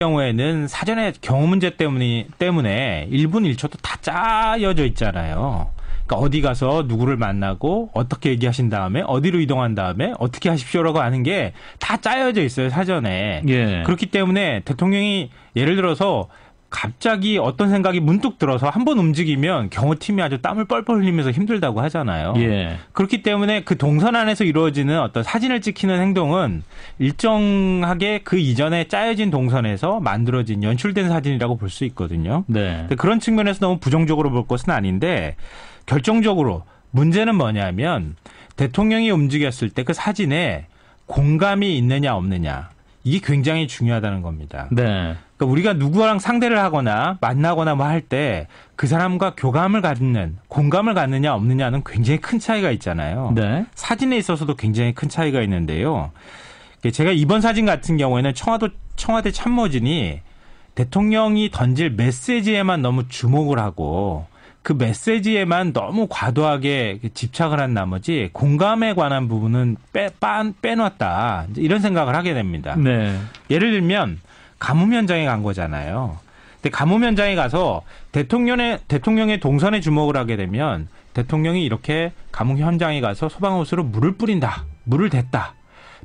경우에는 사전에 경호 문제 때문에 1분 1초도 다 짜여져 있잖아요. 그러니까 어디 가서 누구를 만나고 어떻게 얘기하신 다음에 어디로 이동한 다음에 어떻게 하십시오라고 하는 게 다 짜여져 있어요, 사전에. 예. 그렇기 때문에 대통령이 예를 들어서 갑자기 어떤 생각이 문득 들어서 한번 움직이면 경호팀이 아주 땀을 뻘뻘 흘리면서 힘들다고 하잖아요. 예. 그렇기 때문에 그 동선 안에서 이루어지는 어떤 사진을 찍히는 행동은 일정하게 그 이전에 짜여진 동선에서 만들어진 연출된 사진이라고 볼 수 있거든요. 네. 근데 그런 측면에서 너무 부정적으로 볼 것은 아닌데 결정적으로 문제는 뭐냐면 대통령이 움직였을 때 그 사진에 공감이 있느냐 없느냐 이게 굉장히 중요하다는 겁니다. 네. 그러니까 우리가 누구랑 상대를 하거나 만나거나 뭐 할 때 그 사람과 교감을 갖는 공감을 갖느냐 없느냐는 굉장히 큰 차이가 있잖아요. 네. 사진에 있어서도 굉장히 큰 차이가 있는데요. 제가 이번 사진 같은 경우에는 청와대 참모진이 대통령이 던질 메시지에만 너무 주목을 하고 그 메시지에만 너무 과도하게 집착을 한 나머지 공감에 관한 부분은 빼놨다. 이런 생각을 하게 됩니다. 네. 예를 들면 가뭄 현장에 간 거잖아요. 근데 가뭄 현장에 가서 대통령의 동선에 주목을 하게 되면 대통령이 이렇게 가뭄 현장에 가서 소방호스로 물을 뿌린다. 물을 댔다.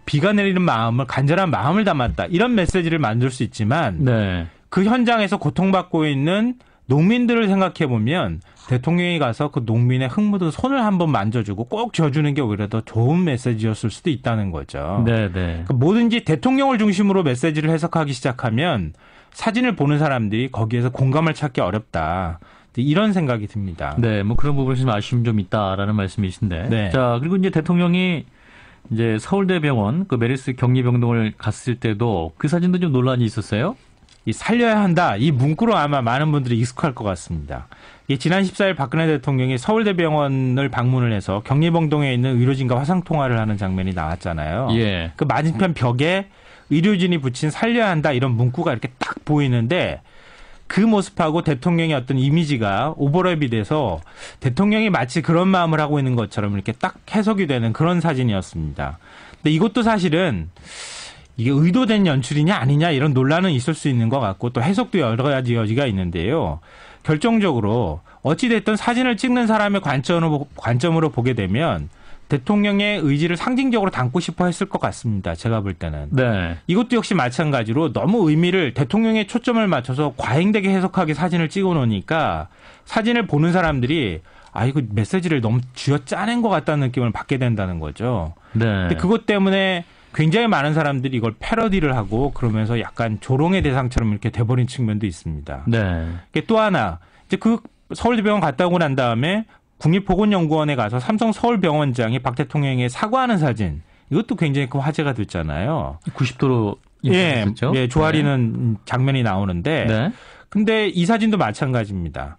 비가 내리는 마음을 간절한 마음을 담았다. 이런 메시지를 만들 수 있지만 네. 그 현장에서 고통받고 있는 농민들을 생각해 보면 대통령이 가서 그 농민의 흙 묻은 손을 한번 만져주고 꼭 져주는 게 오히려 더 좋은 메시지였을 수도 있다는 거죠. 네, 네. 그러니까 뭐든지 대통령을 중심으로 메시지를 해석하기 시작하면 사진을 보는 사람들이 거기에서 공감을 찾기 어렵다. 이런 생각이 듭니다. 네, 뭐 그런 부분에서 좀 아쉬움이 좀 있다라는 말씀이신데. 네. 자, 그리고 이제 대통령이 이제 서울대병원 그 메르스 격리병동을 갔을 때도 그 사진도 좀 논란이 있었어요? 이 살려야 한다. 이 문구로 아마 많은 분들이 익숙할 것 같습니다. 지난 14일 박근혜 대통령이 서울대병원을 방문을 해서 격리병동에 있는 의료진과 화상통화를 하는 장면이 나왔잖아요. 예. 그 맞은편 벽에 의료진이 붙인 살려야 한다 이런 문구가 이렇게 딱 보이는데 그 모습하고 대통령의 어떤 이미지가 오버랩이 돼서 대통령이 마치 그런 마음을 하고 있는 것처럼 이렇게 딱 해석이 되는 그런 사진이었습니다. 근데 이것도 사실은 이게 의도된 연출이냐 아니냐 이런 논란은 있을 수 있는 것 같고 또 해석도 여러 가지 여지가 있는데요. 결정적으로 어찌됐든 사진을 찍는 사람의 관점으로 보게 되면 대통령의 의지를 상징적으로 담고 싶어 했을 것 같습니다. 제가 볼 때는. 네. 이것도 역시 마찬가지로 너무 의미를 대통령의 초점을 맞춰서 과잉되게 해석하게 사진을 찍어 놓으니까 사진을 보는 사람들이 이거 메시지를 너무 쥐어짜낸 것 같다는 느낌을 받게 된다는 거죠. 네. 근데 그것 때문에 굉장히 많은 사람들이 이걸 패러디를 하고 그러면서 약간 조롱의 대상처럼 이렇게 돼버린 측면도 있습니다. 네. 또 하나, 이제 그 서울대병원 갔다 오고 난 다음에 국립보건연구원에 가서 삼성 서울병원장이 박 대통령에게 사과하는 사진, 이것도 굉장히 큰 화제가 됐잖아요. 90도로 인쇄했죠. 예, 조아리는 장면이 나오는데, 네. 근데 이 사진도 마찬가지입니다.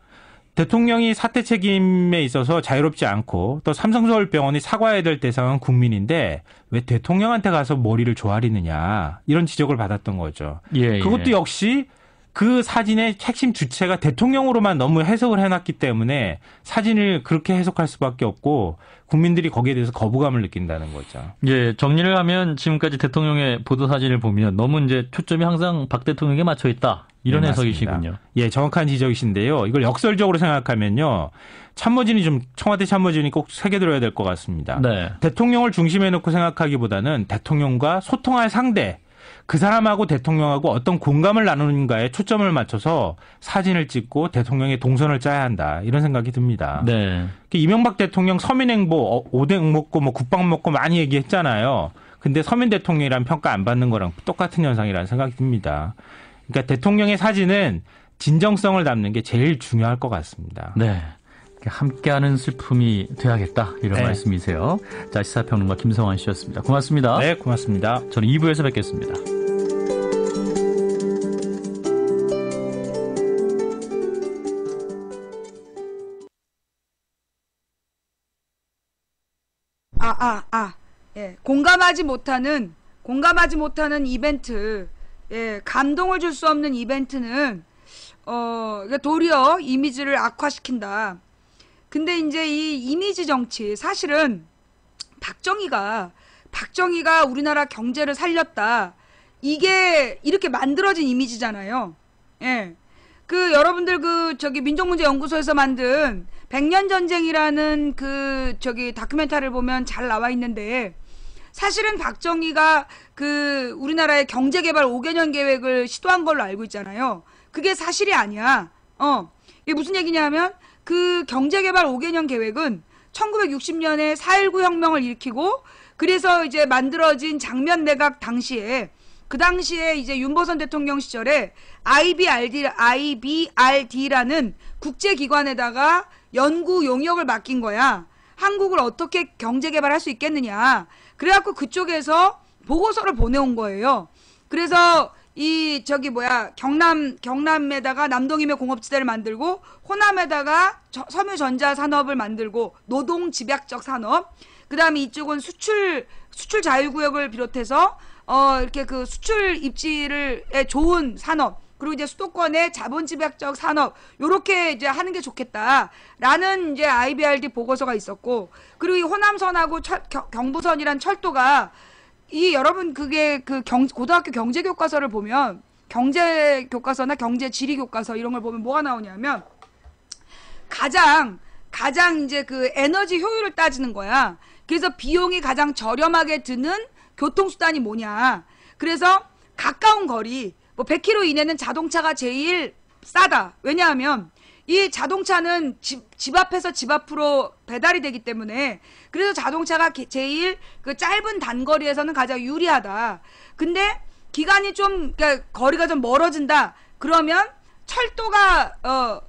대통령이 사태 책임에 있어서 자유롭지 않고 또 삼성서울병원이 사과해야 될 대상은 국민인데 왜 대통령한테 가서 머리를 조아리느냐 이런 지적을 받았던 거죠. 예, 그것도 역시 그 사진의 핵심 주체가 대통령으로만 너무 해석을 해놨기 때문에 사진을 그렇게 해석할 수밖에 없고 국민들이 거기에 대해서 거부감을 느낀다는 거죠. 예, 정리를 하면 지금까지 대통령의 보도 사진을 보면 너무 이제 초점이 항상 박 대통령에게 맞춰 있다. 이런 네, 해석이시군요. 맞습니다. 예, 정확한 지적이신데요. 이걸 역설적으로 생각하면요. 청와대 참모진이 꼭 새겨들어야 될 것 같습니다. 네. 대통령을 중심에 놓고 생각하기보다는 대통령과 소통할 상대, 그 사람하고 대통령하고 어떤 공감을 나누는가에 초점을 맞춰서 사진을 찍고 대통령의 동선을 짜야 한다. 이런 생각이 듭니다. 네. 이명박 대통령 서민행보, 오뎅 먹고 뭐 국밥 먹고 많이 얘기했잖아요. 근데 서민 대통령이란 평가 안 받는 거랑 똑같은 현상이라는 생각이 듭니다. 그러니까 대통령의 사진은 진정성을 담는 게 제일 중요할 것 같습니다. 네. 함께하는 슬픔이 돼야겠다. 이런 말씀이세요. 자, 시사평론가 김성환 씨였습니다. 고맙습니다. 네, 고맙습니다. 저는 2부에서 뵙겠습니다. 예, 공감하지 못하는 이벤트, 예, 감동을 줄 수 없는 이벤트는 도리어 이미지를 악화시킨다. 근데 이제 이 이미지 정치, 사실은 박정희가 우리나라 경제를 살렸다. 이게 이렇게 만들어진 이미지잖아요. 예. 그 여러분들 민족문제연구소에서 만든 100년 전쟁이라는 다큐멘터리를 보면 잘 나와 있는데, 사실은 박정희가 우리나라의 경제개발 5개년 계획을 시도한 걸로 알고 있잖아요. 그게 사실이 아니야. 이게 무슨 얘기냐면, 그 경제개발 5개년 계획은 1960년에 4.19 혁명을 일으키고, 그래서 이제 만들어진 장면 내각 당시에, 그 당시에 이제 윤보선 대통령 시절에 IBRD라는 국제기관에다가 연구 용역을 맡긴 거야. 한국을 어떻게 경제개발할 수 있겠느냐. 그래갖고 그쪽에서 보고서를 보내온 거예요. 그래서 경남에다가 남동임의 공업지대를 만들고, 호남에다가 섬유전자 산업을 만들고, 노동 집약적 산업, 그 다음에 이쪽은 수출 자유구역을 비롯해서 이렇게 그 수출 입지에 좋은 산업, 그리고 이제 수도권의 자본 집약적 산업, 요렇게 이제 하는 게 좋겠다라는 이제 IBRD 보고서가 있었고, 그리고 이 호남선하고 경부선이란 철도가, 여러분 그게 고등학교 경제 교과서를 보면, 경제 교과서나 경제 지리 교과서 이런 걸 보면 뭐가 나오냐면, 가장 이제 그 에너지 효율을 따지는 거야. 그래서 비용이 가장 저렴하게 드는 교통수단이 뭐냐. 그래서 가까운 거리, 뭐 100km 이내는 자동차가 제일 싸다. 왜냐하면 이 자동차는 집 앞에서 집 앞으로 배달이 되기 때문에, 그래서 자동차가 제일 그 짧은 단거리에서는 가장 유리하다. 근데 기간이 그러니까 거리가 좀 멀어진다. 그러면 철도가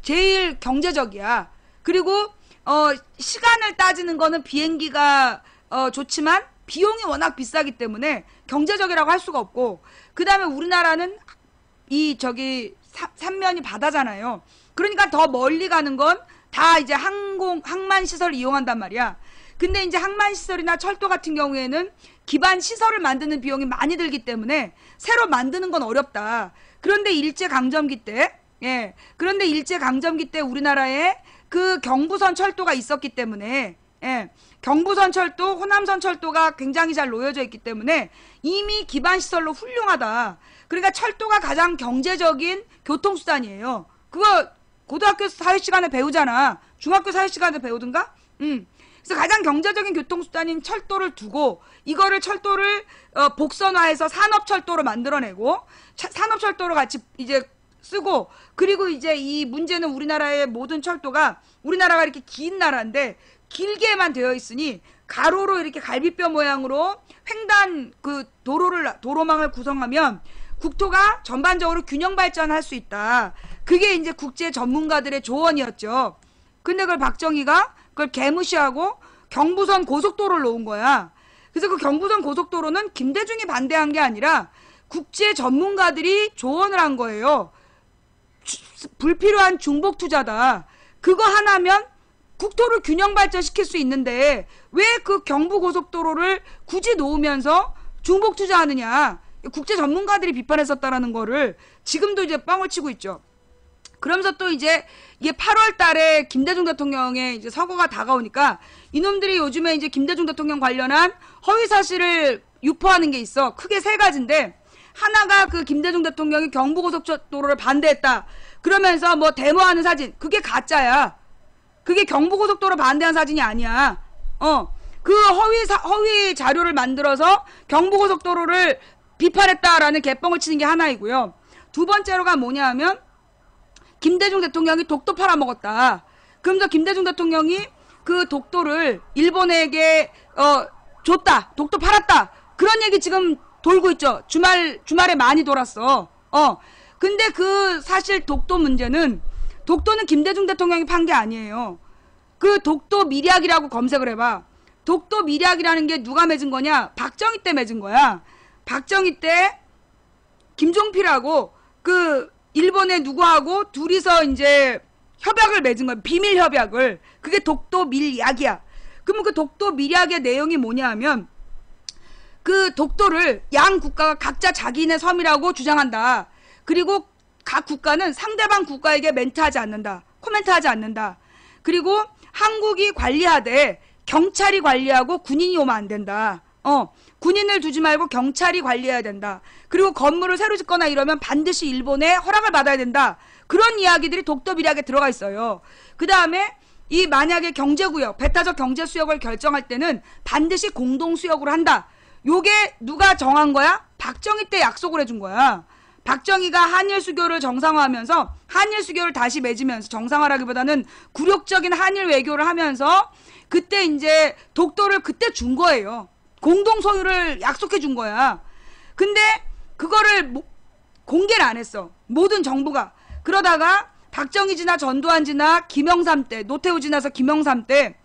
제일 경제적이야. 그리고 시간을 따지는 거는 비행기가 좋지만 비용이 워낙 비싸기 때문에 경제적이라고 할 수가 없고, 그 다음에 우리나라는 삼면이 바다잖아요. 그러니까 더 멀리 가는 건 다 이제 항만 시설을 이용한단 말이야. 근데 이제 항만 시설이나 철도 같은 경우에는 기반 시설을 만드는 비용이 많이 들기 때문에 새로 만드는 건 어렵다. 그런데 일제강점기 때 우리나라에 그 경부선 철도가 있었기 때문에, 경부선 철도, 호남선 철도가 굉장히 잘 놓여져 있기 때문에 이미 기반 시설로 훌륭하다. 그러니까 철도가 가장 경제적인 교통수단이에요. 그거 고등학교 사회시간에 배우잖아. 중학교 사회시간에 배우든가? 그래서 가장 경제적인 교통수단인 철도를 두고, 철도를 복선화해서 산업철도로 만들어내고, 산업철도로 같이 이제 쓰고, 그리고 이제 이 문제는 우리나라의 모든 철도가, 우리나라가 이렇게 긴 나라인데 길게만 되어 있으니 가로로 이렇게 갈비뼈 모양으로 횡단 도로망을 구성하면 국토가 전반적으로 균형 발전할 수 있다. 그게 이제 국제 전문가들의 조언이었죠. 근데 그걸 박정희가 그걸 개무시하고 경부선 고속도로를 놓은 거야. 그래서 그 경부선 고속도로는 김대중이 반대한 게 아니라 국제 전문가들이 조언을 한 거예요. 불필요한 중복 투자다. 그거 하나면 국토를 균형 발전시킬 수 있는데 왜 그 경부 고속도로를 굳이 놓으면서 중복 투자하느냐. 국제 전문가들이 비판했었다라는 거를 지금도 이제 뻥을 치고 있죠. 그러면서 또 이제 이게 8월 달에 김대중 대통령의 이제 선거가 다가오니까 이놈들이 요즘에 이제 김대중 대통령 관련한 허위 사실을 유포하는 게 있어. 크게 세 가지인데, 하나가 그 김대중 대통령이 경부고속도로를 반대했다. 그러면서 뭐 데모하는 사진, 그게 가짜야. 그게 경부고속도로 반대한 사진이 아니야. 그 허위 자료를 만들어서 경부고속도로를 비판했다라는 개뻥을 치는 게 하나이고요. 두 번째로가 뭐냐 하면 김대중 대통령이 독도 팔아먹었다. 그러면서 김대중 대통령이 그 독도를 일본에게 줬다. 독도 팔았다. 그런 얘기 지금 돌고 있죠. 주말에 많이 돌았어. 근데 그 사실 독도는 김대중 대통령이 판 게 아니에요. 그 독도 밀약이라고 검색을 해봐. 독도 밀약이라는 게 누가 맺은 거냐? 박정희 때 맺은 거야. 박정희 때 김종필하고 그 일본의 누구하고 둘이서 이제 협약을 맺은 거야. 비밀 협약을. 그게 독도 밀약이야. 그러면 그 독도 밀약의 내용이 뭐냐 하면 그 독도를 양 국가가 각자 자기네 섬이라고 주장한다. 그리고 각 국가는 상대방 국가에게 멘트하지 않는다. 코멘트하지 않는다. 그리고 한국이 관리하되 경찰이 관리하고 군인이 오면 안 된다. 군인을 두지 말고 경찰이 관리해야 된다. 그리고 건물을 새로 짓거나 이러면 반드시 일본의 허락을 받아야 된다. 그런 이야기들이 독도비략에 들어가 있어요. 그 다음에 이 만약에 경제구역, 배타적 경제수역을 결정할 때는 반드시 공동수역으로 한다. 요게 누가 정한 거야? 박정희 때 약속을 해준 거야. 박정희가 한일 수교를 정상화하면서 한일 수교를 다시 맺으면서 정상화라기보다는 굴욕적인 한일 외교를 하면서 그때 이제 독도를 그때 준 거예요. 공동 소유를 약속해 준 거야. 근데 그거를 공개를 안 했어. 모든 정부가. 그러다가 박정희 지나 전두환 지나 김영삼 때, 노태우 지나서 김영삼 때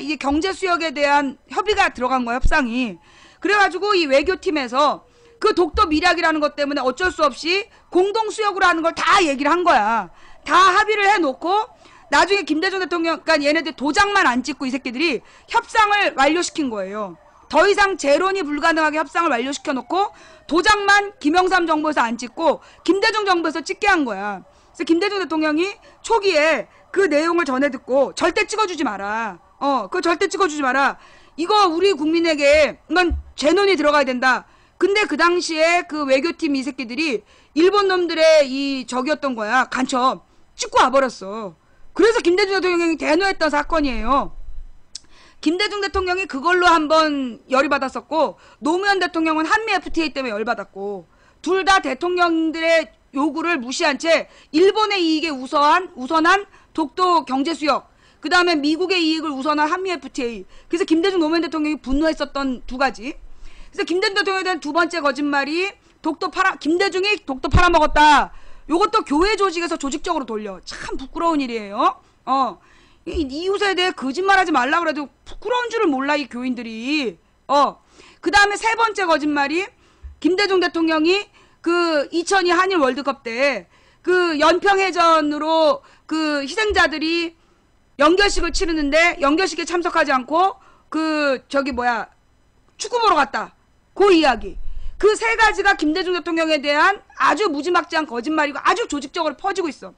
이게 경제 수역에 대한 협의가 들어간 거야, 협상이. 그래가지고 이 외교팀에서 그 독도 미략이라는 것 때문에 어쩔 수 없이 공동 수역으로 하는 걸 다 얘기를 한 거야. 다 합의를 해놓고 나중에 김대중 대통령, 그러니까 얘네들 도장만 안 찍고 이 새끼들이 협상을 완료시킨 거예요. 더 이상 재론이 불가능하게 협상을 완료시켜놓고 도장만 김영삼 정부에서 안 찍고 김대중 정부에서 찍게 한 거야. 그래서 김대중 대통령이 초기에 그 내용을 전해 듣고 절대 찍어주지 마라. 그거 절대 찍어주지 마라. 이거 우리 국민에게 이건 재론이 들어가야 된다. 근데 그 당시에 그 외교팀 이 새끼들이 일본 놈들의 이 적이었던 거야. 간첩. 찍고 와버렸어. 그래서 김대중 대통령이 대노했던 사건이에요. 김대중 대통령이 그걸로 한번 열이 받았었고 노무현 대통령은 한미 FTA 때문에 열받았고 둘 다 대통령들의 요구를 무시한 채 일본의 이익에 우선한 독도 경제수역, 그 다음에 미국의 이익을 우선한 한미 FTA. 그래서 김대중 노무현 대통령이 분노했었던 두 가지. 그래서 김대중 대통령에 대한 두 번째 거짓말이 김대중이 독도 팔아먹었다. 요것도 교회 조직에서 조직적으로 돌려. 참 부끄러운 일이에요. 이웃에 대해 거짓말하지 말라 그래도 부끄러운 줄을 몰라 이 교인들이. 그 다음에 세 번째 거짓말이 김대중 대통령이 그 2002 한일 월드컵 때 그 연평해전으로 그 희생자들이 연결식을 치르는데 연결식에 참석하지 않고 축구 보러 갔다. 그 이야기. 그 세 가지가 김대중 대통령에 대한 아주 무지막지한 거짓말이고 아주 조직적으로 퍼지고 있어.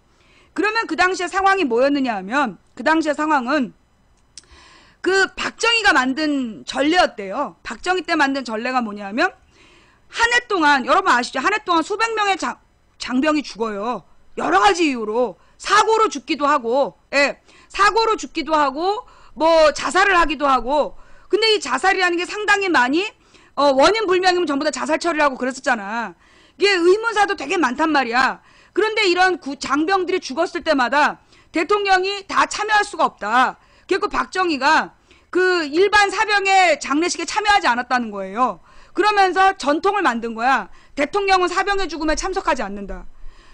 그러면 그 당시의 상황이 뭐였느냐 하면 그 당시의 상황은 그 박정희가 만든 전례였대요. 박정희 때 만든 전례가 뭐냐면 한 해 동안 여러분 아시죠? 한 해 동안 수백 명의 장병이 죽어요. 여러 가지 이유로 사고로 죽기도 하고, 사고로 죽기도 하고 뭐 자살을 하기도 하고. 근데 이 자살이라는 게 상당히 많이 원인 불명이면 전부 다 자살 처리를 하고 그랬었잖아. 이게 의문사도 되게 많단 말이야. 그런데 이런 장병들이 죽었을 때마다 대통령이 다 참여할 수가 없다. 그래서 박정희가 그 일반 사병의 장례식에 참여하지 않았다는 거예요. 그러면서 전통을 만든 거야. 대통령은 사병의 죽음에 참석하지 않는다.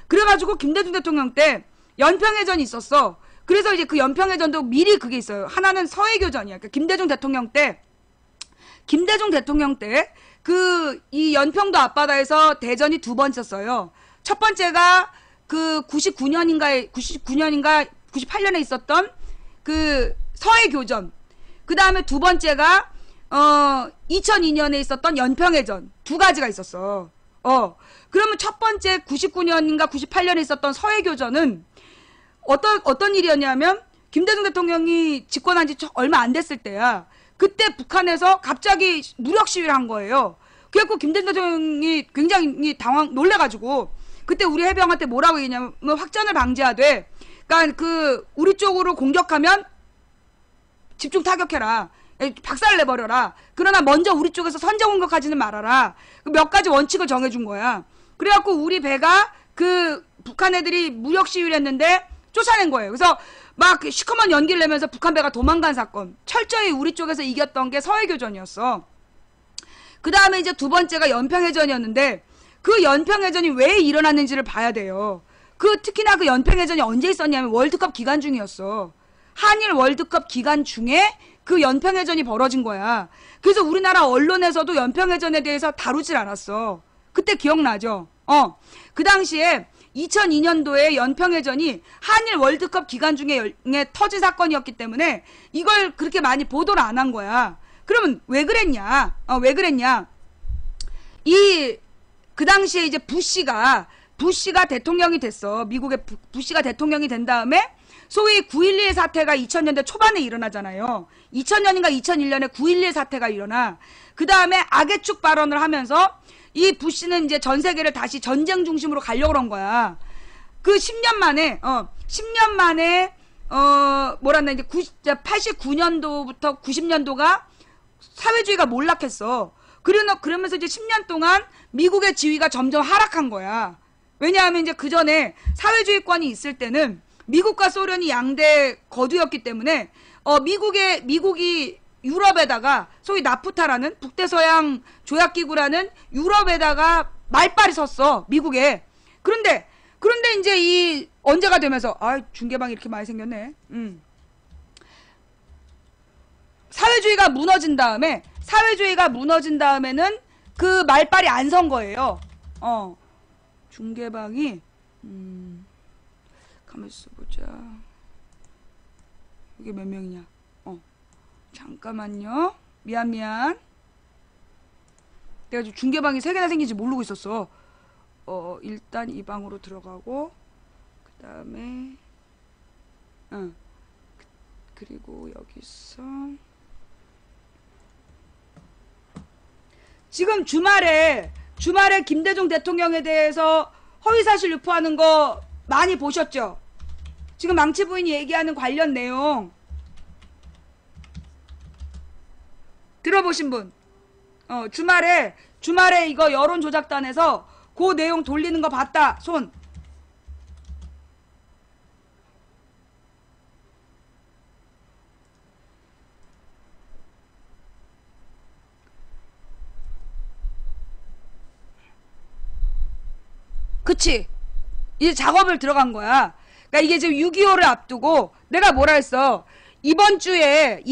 그래가지고 김대중 대통령 때 연평해전이 있었어. 그래서 이제 그 연평해전도 미리 그게 있어요. 하나는 서해교전이야. 그러니까 김대중 대통령 때 그 이 연평도 앞바다에서 대전이 두 번 있었어요. 첫 번째가 그 99년인가 98년에 있었던 그 서해교전. 그 다음에 두 번째가 2002년에 있었던 연평해전. 두 가지가 있었어. 그러면 첫 번째 99년인가 98년에 있었던 서해교전은 어떤 일이었냐면 김대중 대통령이 집권한 지 얼마 안 됐을 때야. 그때 북한에서 갑자기 무력 시위를 한 거예요. 그래갖고 김대중 대통령이 굉장히 놀래가지고 그때 우리 해병한테 뭐라고 얘기냐면 확전을 방지하되, 그러니까 그 우리 쪽으로 공격하면 집중 타격해라. 박살을 내버려라. 그러나 먼저 우리 쪽에서 선제 공격하지는 말아라. 몇 가지 원칙을 정해준 거야. 그래갖고 우리 배가 그 북한 애들이 무력 시위를 했는데 쫓아낸 거예요. 그래서 막 시커먼 연기를 내면서 북한 배가 도망간 사건. 철저히 우리 쪽에서 이겼던 게 서해교전이었어. 그 다음에 이제 두 번째가 연평해전이었는데 그 연평해전이 왜 일어났는지를 봐야 돼요. 특히나 그 연평해전이 언제 있었냐면 월드컵 기간 중이었어. 한일 월드컵 기간 중에 그 연평해전이 벌어진 거야. 그래서 우리나라 언론에서도 연평해전에 대해서 다루질 않았어. 그때 기억나죠? 그 당시에 2002년도에 연평해전이 한일 월드컵 기간 중에 터진 사건이었기 때문에 이걸 그렇게 많이 보도를 안 한 거야. 그러면 왜 그랬냐? 그 당시에 이제 부시가 대통령이 됐어. 미국의 부시가 대통령이 된 다음에 소위 9.11 사태가 2000년대 초반에 일어나잖아요. 2000년인가 2001년에 9.11 사태가 일어나. 그 다음에 악의 축 발언을 하면서 이 부시는 이제 전 세계를 다시 전쟁 중심으로 가려고 그런 거야. 그 10년 만에 뭐란다, 이제 89년도부터 90년도가 사회주의가 몰락했어. 그러면서 이제 10년 동안 미국의 지위가 점점 하락한 거야. 왜냐하면 이제 그 전에 사회주의권이 있을 때는 미국과 소련이 양대 거두였기 때문에 미국이 유럽에다가 소위 나프타라는 북대서양 조약기구라는 유럽에다가 말빨이 섰어, 미국에. 그런데 이제 이 언제가 되면서 중계방이 이렇게 많이 생겼네. 사회주의가 무너진 다음에는 그 말빨이 안 선 거예요. 중계방이 가만있어 보자. 이게 몇 명이냐? 잠깐만요. 미안. 내가 지금 중계방이 3개나 생긴지 모르고 있었어. 일단 이 방으로 들어가고, 그 다음에 그리고 여기서 지금 주말에 김대중 대통령에 대해서 허위사실 유포하는 거 많이 보셨죠? 지금 망치 부인이 얘기하는 관련 내용 들어보신 분? 주말에 이거 여론조작단에서 그 내용 돌리는 거 봤다. 손. 그치? 이제 작업을 들어간 거야. 그러니까 이게 지금 6.25를 앞두고 내가 뭐라 했어? 이번 주에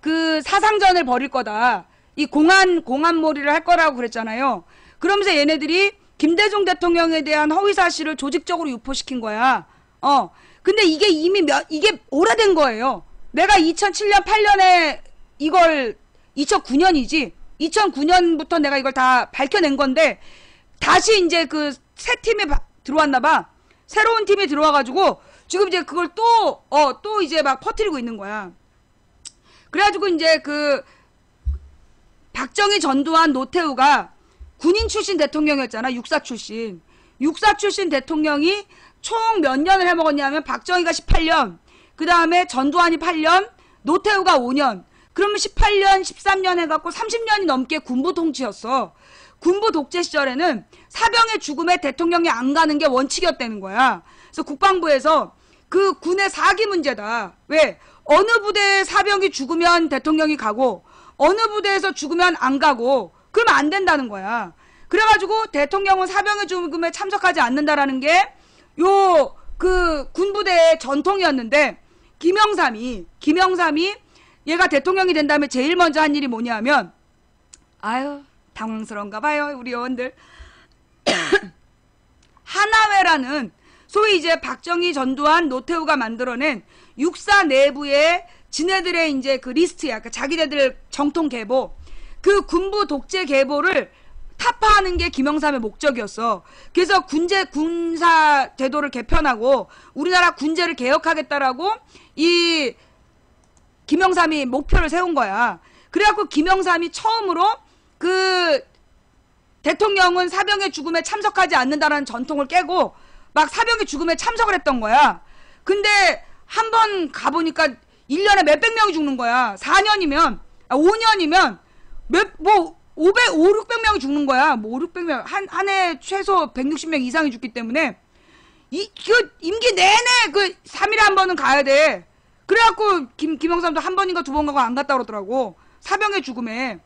그 사상전을 벌일 거다. 이 공안몰이를 할 거라고 그랬잖아요. 그러면서 얘네들이 김대중 대통령에 대한 허위사실을 조직적으로 유포시킨 거야. 근데 이게 이미 이게 오래된 거예요. 내가 2007년, 8년에 이걸 2009년이지. 2009년부터 내가 이걸 다 밝혀낸 건데 다시 이제 그 새 팀이 들어왔나 봐. 새로운 팀이 들어와가지고 지금 이제 그걸 또 이제 막 퍼뜨리고 있는 거야. 그래가지고 이제 그 박정희, 전두환, 노태우가 군인 출신 대통령이었잖아. 육사 출신 대통령이 총 몇 년을 해먹었냐면 박정희가 18년, 그 다음에 전두환이 8년, 노태우가 5년. 그러면 18년, 13년 해갖고 30년이 넘게 군부 통치였어. 군부 독재 시절에는 사병의 죽음에 대통령이 안 가는 게 원칙이었다는 거야. 그래서 국방부에서 그 군의 사기 문제다. 왜? 어느 부대에 사병이 죽으면 대통령이 가고 어느 부대에서 죽으면 안 가고 그러면 안 된다는 거야. 그래가지고 대통령은 사병의 죽음에 참석하지 않는다라는 게 그 군부대의 전통이었는데 김영삼이 얘가 대통령이 된 다음에 제일 먼저 한 일이 뭐냐면 당황스러운가 봐요, 우리 여원들. 하나회라는 소위 이제 박정희, 전두환, 노태우가 만들어낸 육사 내부의 지네들의 이제 그 리스트야. 그러니까 자기네들 정통 계보. 그 군부 독재 계보를 타파하는 게 김영삼의 목적이었어. 그래서 군사 제도를 개편하고 우리나라 군제를 개혁하겠다라고 이 김영삼이 목표를 세운 거야. 그래갖고 김영삼이 처음으로 그 대통령은 사병의 죽음에 참석하지 않는다라는 전통을 깨고 막 사병의 죽음에 참석을 했던 거야. 근데 한 번 가보니까 1년에 몇백 명이 죽는 거야. 5년이면 500-600명이 죽는 거야. 500-600명. 한 해 최소 160명 이상이 죽기 때문에 임기 내내 그 3일에 한 번은 가야 돼. 그래갖고 김영삼도 한 번인가 두 번 가고 안 갔다 그러더라고. 사병의 죽음에.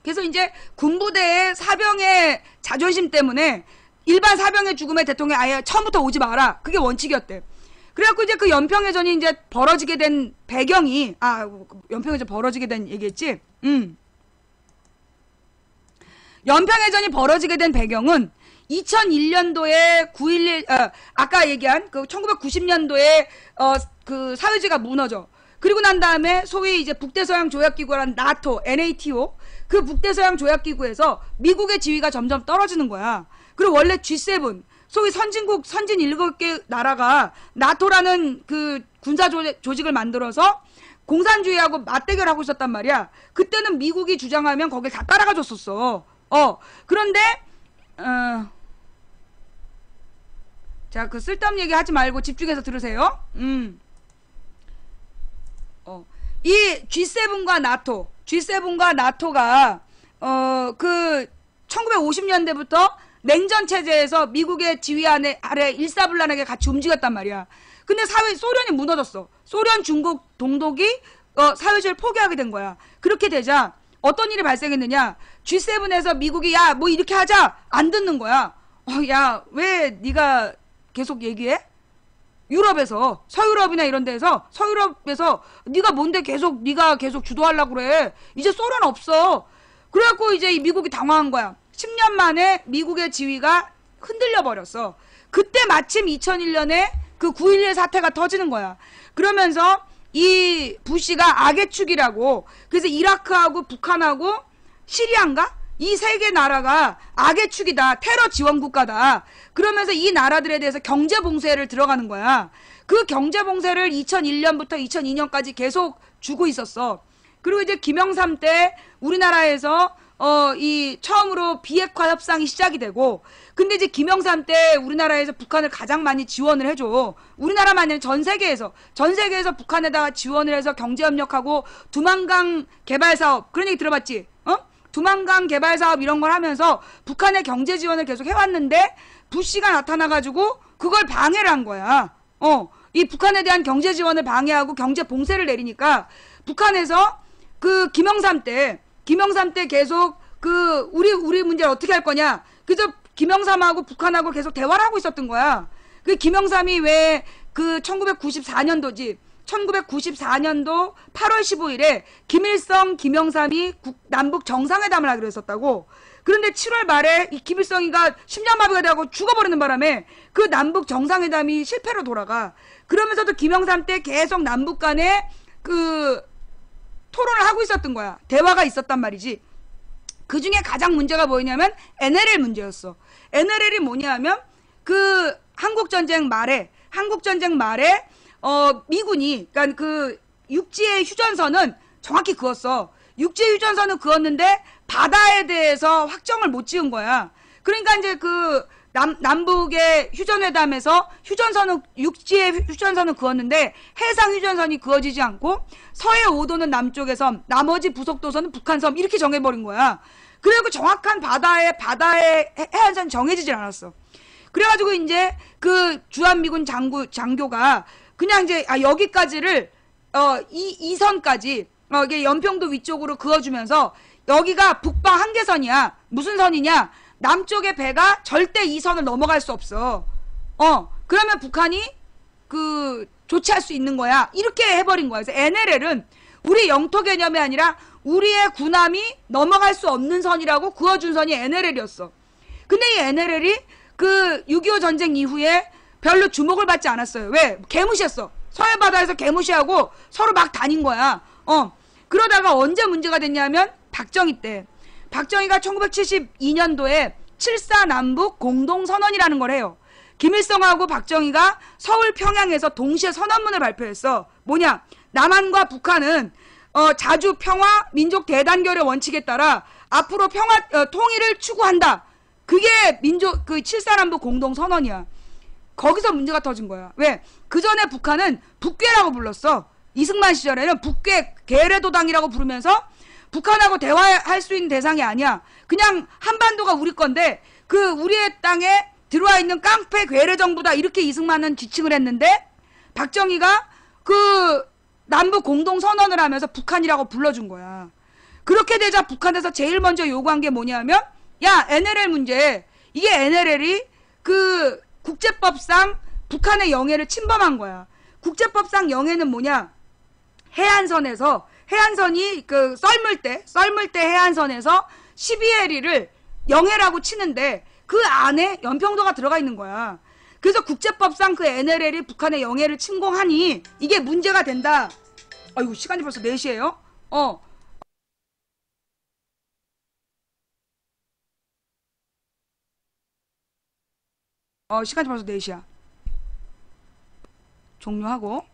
그래서 이제 군부대의 사병의 자존심 때문에 일반 사병의 죽음에 대통령이 아예 처음부터 오지 마라. 그게 원칙이었대. 그래갖고 이제 그 연평해전이 이제 벌어지게 된 배경이 연평해전 벌어지게 된 얘기했지. 연평해전이 벌어지게 된 배경은 2001년도에 9.11 아까 얘기한 그 1990년도에 그 사회주의가 무너져. 그리고 난 다음에 소위 이제 북대서양 조약기구라는 나토, NATO 그 북대서양 조약기구에서 미국의 지위가 점점 떨어지는 거야. 그리고 원래 G7 소위 선진국, 선진 7개 나라가 나토라는 그 군사 조직을 만들어서 공산주의하고 맞대결하고 있었단 말이야. 그때는 미국이 주장하면 거길 다 따라가 줬었어. 그런데, 자, 그 쓸데없는 얘기 하지 말고 집중해서 들으세요. 이 G7과 나토가, 그, 1950년대부터 냉전 체제에서 미국의 지휘 아래 일사불란하게 같이 움직였단 말이야. 근데 소련이 무너졌어. 소련, 중국, 동독이 사회주의를 포기하게 된 거야. 그렇게 되자 어떤 일이 발생했느냐? G7에서 미국이 야, 뭐 이렇게 하자. 안 듣는 거야. 야, 왜 네가 계속 얘기해? 유럽에서, 서유럽이나 이런 데에서, 서유럽에서 네가 뭔데 네가 계속 주도하려고 그래. 이제 소련 없어. 그래갖고 이제 미국이 당황한 거야. 10년 만에 미국의 지위가 흔들려 버렸어. 그때 마침 2001년에 그 9.11 사태가 터지는 거야. 그러면서 이 부시가 악의 축이라고, 그래서 이라크하고 북한하고 시리아인가? 이 세 개 나라가 악의 축이다. 테러 지원 국가다. 그러면서 이 나라들에 대해서 경제 봉쇄를 들어가는 거야. 그 경제 봉쇄를 2001년부터 2002년까지 계속 주고 있었어. 그리고 이제 김영삼 때 우리나라에서 이 처음으로 비핵화 협상이 시작이 되고, 근데 이제 김영삼 때 우리나라에서 북한을 가장 많이 지원을 해줘. 우리나라만 아니라 전 세계에서 북한에다가 지원을 해서 경제협력하고 두만강 개발사업, 그런 얘기 들어봤지? 두만강 개발사업 이런 걸 하면서 북한의 경제 지원을 계속 해왔는데, 부시가 나타나가지고 그걸 방해를 한 거야. 이 북한에 대한 경제 지원을 방해하고 경제 봉쇄를 내리니까, 북한에서 그 김영삼 때 계속 그 우리 문제를 어떻게 할 거냐. 그래서 김영삼하고 북한하고 계속 대화를 하고 있었던 거야. 그 김영삼이 왜 그 1994년도 8월 15일에 김일성, 김영삼이 남북 정상회담을 하기로 했었다고. 그런데 7월 말에 이 김일성이가 심장마비가 돼가지고 죽어버리는 바람에 그 남북 정상회담이 실패로 돌아가. 그러면서도 김영삼 때 계속 남북 간에 그 토론을 하고 있었던 거야. 대화가 있었단 말이지. 그 중에 가장 문제가 뭐냐면 NLL 문제였어. NLL이 뭐냐면 그 한국전쟁 말에 미군이, 그러니까 그 육지의 휴전선은 정확히 그었어. 육지의 휴전선은 그었는데 바다에 대해서 확정을 못 지은 거야. 그러니까 이제 그 남북의 휴전회담에서 육지의 휴전선은 그었는데 해상 휴전선이 그어지지 않고 서해 5도는 남쪽의 섬, 나머지 부속도선은 북한 섬, 이렇게 정해버린 거야. 그래갖고 정확한 바다의 해안선 정해지질 않았어. 그래가지고 이제 그 주한미군 장교가 그냥 이제 여기까지를 이 선까지 이게 연평도 위쪽으로 그어주면서 여기가 북방 한계선이야. 무슨 선이냐? 남쪽의 배가 절대 이 선을 넘어갈 수 없어. 그러면 북한이 그 조치할 수 있는 거야. 이렇게 해버린 거야. 그래서 NLL은 우리 영토 개념이 아니라 우리의 군함이 넘어갈 수 없는 선이라고 그어준 선이 NLL이었어. 근데 이 NLL이 그 6.25 전쟁 이후에 별로 주목을 받지 않았어요. 왜? 개무시했어. 서해 바다에서 개무시하고 서로 막 다닌 거야. 그러다가 언제 문제가 됐냐면 박정희 때. 박정희가 1972년도에 7.4 남북 공동선언이라는 걸 해요. 김일성하고 박정희가 서울 평양에서 동시에 선언문을 발표했어. 뭐냐? 남한과 북한은 자주 평화, 민족 대단결의 원칙에 따라 앞으로 통일을 추구한다. 그게 그 7.4 남북 공동선언이야. 거기서 문제가 터진 거야. 왜? 그 전에 북한은 북괴라고 불렀어. 이승만 시절에는 북괴, 계례도당이라고 부르면서 북한하고 대화할 수 있는 대상이 아니야. 그냥 한반도가 우리 건데 그 우리의 땅에 들어와 있는 깡패 괴뢰 정부다. 이렇게 이승만은 지칭을 했는데 박정희가 그 남북 공동선언을 하면서 북한이라고 불러준 거야. 그렇게 되자 북한에서 제일 먼저 요구한 게 뭐냐면 야, NLL 문제. 이게 NLL이 그 국제법상 북한의 영해를 침범한 거야. 국제법상 영해는 뭐냐? 해안선이 그 썰물 때 해안선에서 12해리를 영해라고 치는데 그 안에 연평도가 들어가 있는 거야. 그래서 국제법상 그 NLL이 북한의 영해를 침공하니 이게 문제가 된다. 아이고, 시간이 벌써 4시예요? 시간이 벌써 4시야. 종료하고.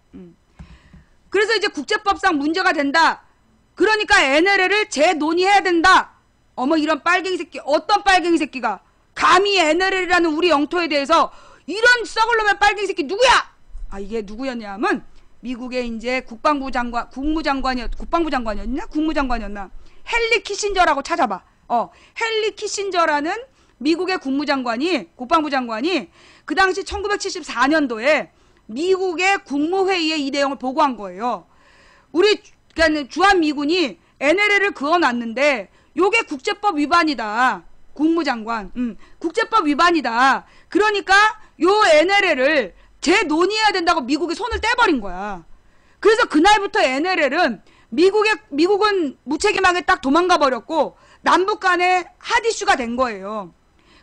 그래서 이제 국제법상 문제가 된다. 그러니까 NLL을 재논의해야 된다. 어머, 이런 빨갱이 새끼. 어떤 빨갱이 새끼가 감히 NLL이라는 우리 영토에 대해서 이런 썩을 놈의 빨갱이 새끼 누구야? 아, 이게 누구였냐면 미국의 이제 국무장관이었나? 헨리 키신저라고 찾아봐. 헨리 키신저라는 미국의 국방부 장관이 그 당시 1974년도에 미국의 국무회의에 이 내용을 보고한 거예요. 그러니까 주한미군이 NLL을 그어놨는데 요게 국제법 위반이다. 국무장관. 국제법 위반이다. 그러니까 요 NLL을 재논의해야 된다고 미국이 손을 떼버린 거야. 그래서 그날부터 NLL은 미국은 무책임하게 딱 도망가 버렸고 남북 간에 핫이슈가 된 거예요.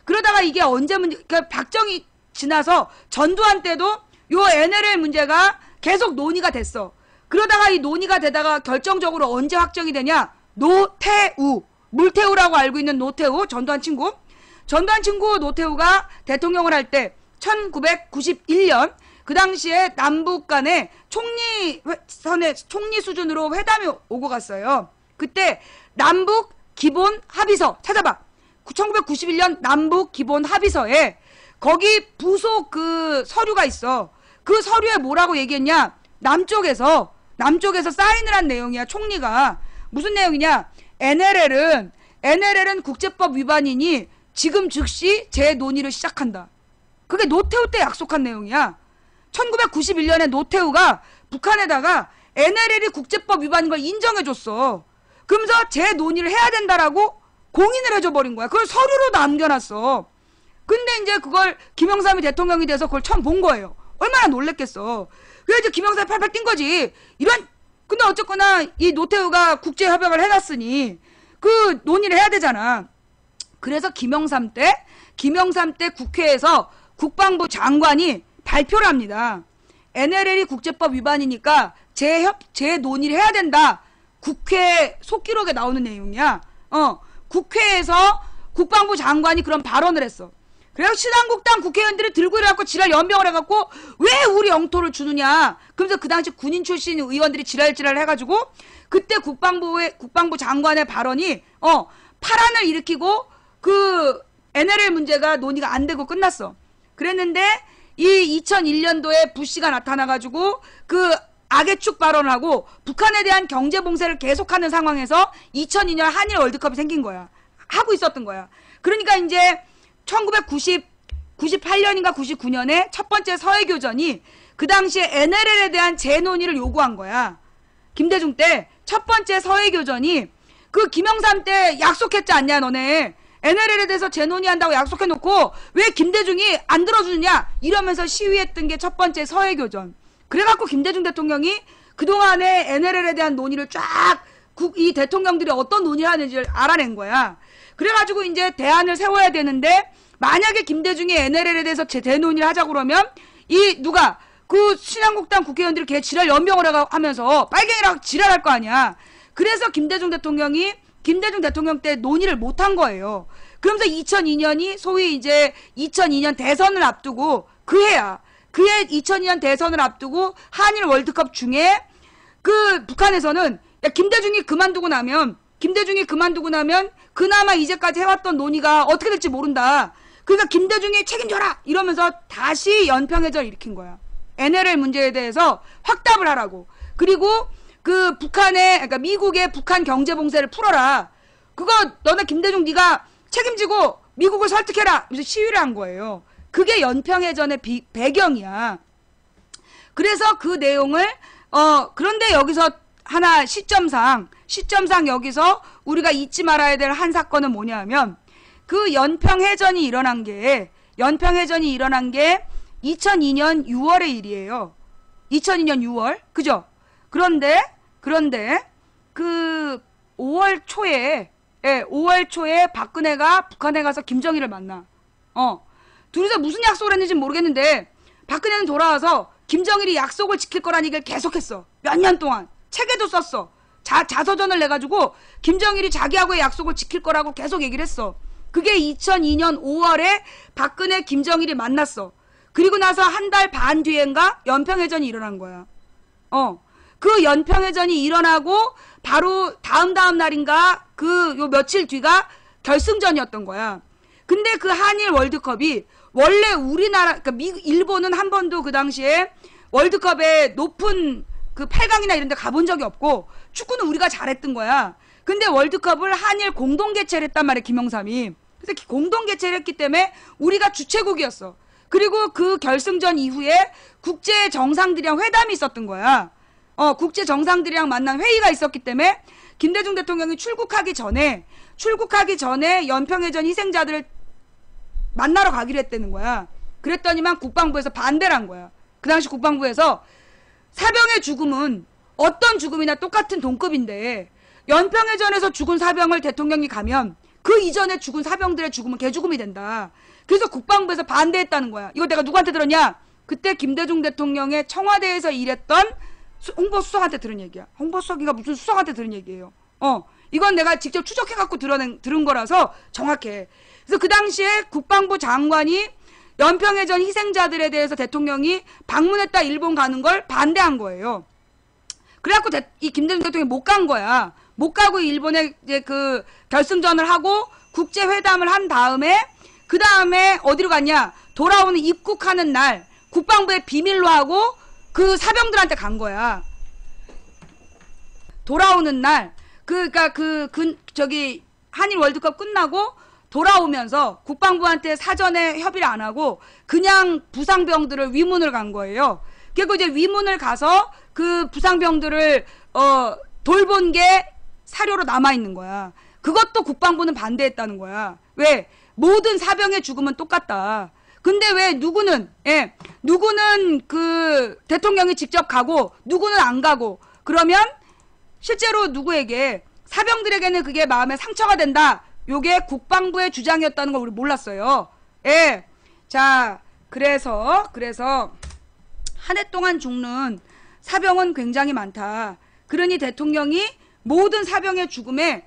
그러다가 이게 언제 그러니까 박정희 지나서 전두환 때도 요 NLL 문제가 계속 논의가 됐어. 그러다가 이 논의가 되다가 결정적으로 언제 확정이 되냐? 노태우, 물태우라고 알고 있는 노태우, 전두환 친구 노태우가 대통령을 할 때 1991년 그 당시에 남북 간에 총리 수준으로 회담이 오고 갔어요. 그때 남북 기본 합의서 찾아봐. 1991년 남북 기본 합의서에 거기 부속 그 서류가 있어. 그 서류에 뭐라고 얘기했냐? 남쪽에서 사인을 한 내용이야. 총리가 무슨 내용이냐? NLL은 국제법 위반이니 지금 즉시 재논의를 시작한다. 그게 노태우 때 약속한 내용이야. 1991년에 노태우가 북한에다가 NLL이 국제법 위반인 걸 인정해줬어. 그러면서 재논의를 해야 된다라고 공인을 해줘버린 거야. 그걸 서류로 남겨놨어. 근데 이제 그걸 김영삼이 대통령이 돼서 그걸 처음 본 거예요. 얼마나 놀랬겠어. 그래서 이제 김영삼이 팔팔 뛴 거지. 근데 어쨌거나 이 노태우가 국제협약을 해놨으니 그 논의를 해야 되잖아. 그래서 김영삼 때 국회에서 국방부 장관이 발표를 합니다. NLL이 국제법 위반이니까 재논의를 해야 된다. 국회 속기록에 나오는 내용이야. 국회에서 국방부 장관이 그런 발언을 했어. 그래서 신한국당 국회의원들이 들고 일어나고 지랄 연병을 해갖고 왜 우리 영토를 주느냐. 그러면서 그 당시 군인 출신 의원들이 지랄 해가지고 그때 국방부 장관의 발언이 파란을 일으키고 그 NLL 문제가 논의가 안 되고 끝났어. 그랬는데 이 2001년도에 부시가 나타나가지고 그 악의 축 발언을 하고 북한에 대한 경제 봉쇄를 계속하는 상황에서 2002년 한일 월드컵이 생긴 거야. 하고 있었던 거야. 그러니까 이제 1998년인가 99년에 첫 번째 서해교전이 그 당시에 NLL에 대한 재논의를 요구한 거야. 김대중 때 첫 번째 서해교전이 그 김영삼 때 약속했지 않냐 너네. NLL에 대해서 재논의한다고 약속해놓고 왜 김대중이 안 들어주느냐 이러면서 시위했던 게 첫 번째 서해교전. 그래갖고 김대중 대통령이 그동안에 NLL에 대한 논의를 쫙 이 대통령들이 어떤 논의를 하는지를 알아낸 거야. 그래가지고 이제 대안을 세워야 되는데 만약에 김대중이 NLL에 대해서 재논의를 하자고 그러면 그 신한국당 국회의원들이 걔 지랄 연병을 하면서 빨갱이라고 지랄할 거 아니야. 그래서 김대중 대통령 때 논의를 못한 거예요. 그러면서 2002년이 소위 이제 2002년 대선을 앞두고 그해 2002년 대선을 앞두고 한일 월드컵 중에 그 북한에서는 야, 김대중이 그만두고 나면 그나마 이제까지 해왔던 논의가 어떻게 될지 모른다. 그러니까 김대중이 책임져라 이러면서 다시 연평해전을 일으킨 거야. NLL 문제에 대해서 확답을 하라고. 그리고 그 그러니까 미국의 북한 경제 봉쇄를 풀어라. 그거 너네 김대중 네가 책임지고 미국을 설득해라. 그래서 시위를 한 거예요. 그게 연평해전의 배경이야. 그래서 그 내용을 그런데 여기서 하나 시점상 여기서 우리가 잊지 말아야 될 한 사건은 뭐냐면 그 연평해전이 일어난 게 2002년 6월의 일이에요. 2002년 6월. 그죠? 그런데 그 5월 초에 박근혜가 북한에 가서 김정일을 만나. 둘이서 무슨 약속을 했는지 모르겠는데 박근혜는 돌아와서 김정일이 약속을 지킬 거라는 얘기를 계속했어. 몇 년 동안. 책에도 썼어. 자서전을 내가지고 김정일이 자기하고의 약속을 지킬 거라고 계속 얘기를 했어. 그게 2002년 5월에 박근혜 김정일이 만났어. 그리고 나서 한 달 반 뒤엔가 연평해전이 일어난 거야. 그 연평해전이 일어나고 바로 다음 날인가 요 며칠 뒤가 결승전이었던 거야. 근데 그 한일 월드컵이 원래 우리나라, 그러니까 일본은 한 번도 그 당시에 월드컵에 높은 그 8강이나 이런 데 가본 적이 없고 축구는 우리가 잘했던 거야. 근데 월드컵을 한일 공동 개최를 했단 말이야, 김영삼이. 그래서 공동 개최를 했기 때문에 우리가 주최국이었어. 그리고 그 결승전 이후에 국제 정상들이랑 회담이 있었던 거야. 국제 정상들이랑 만난 회의가 있었기 때문에 김대중 대통령이 출국하기 전에 연평해전 희생자들을 만나러 가기로 했다는 거야. 그랬더니만 국방부에서 반대를 한 거야. 그 당시 국방부에서 사병의 죽음은 어떤 죽음이나 똑같은 동급인데 연평해전에서 죽은 사병을 대통령이 가면 그 이전에 죽은 사병들의 죽음은 개죽음이 된다. 그래서 국방부에서 반대했다는 거야. 이거 내가 누구한테 들었냐? 그때 김대중 대통령의 청와대에서 일했던 홍보수석한테 들은 얘기야. 홍보수석인가 무슨 수석한테 들은 얘기예요. 이건 내가 직접 추적해갖고 들은 거라서 정확해. 그래서 그 당시에 국방부 장관이 연평해전 희생자들에 대해서 대통령이 방문했다 일본 가는 걸 반대한 거예요. 그래갖고 이 김대중 대통령이 못 간 거야. 못 가고 일본에 이제 그 결승전을 하고 국제회담을 한 다음에 그 다음에 어디로 갔냐? 돌아오는 입국하는 날 국방부에 비밀로 하고 그 사병들한테 간 거야. 돌아오는 날 그러니까 저기 한일 월드컵 끝나고 돌아오면서 국방부한테 사전에 협의를 안 하고 그냥 부상병들을 위문을 간 거예요. 그리고 이제 위문을 가서 그 부상병들을 돌본 게 사료로 남아있는 거야. 그것도 국방부는 반대했다는 거야. 왜? 모든 사병의 죽음은 똑같다. 근데 왜 누구는 그 대통령이 직접 가고 누구는 안 가고 그러면 실제로 누구에게 사병들에게는 그게 마음에 상처가 된다. 요게 국방부의 주장이었다는 걸 우리 몰랐어요. 예. 자, 그래서 한 해 동안 죽는 사병은 굉장히 많다. 그러니 대통령이 모든 사병의 죽음에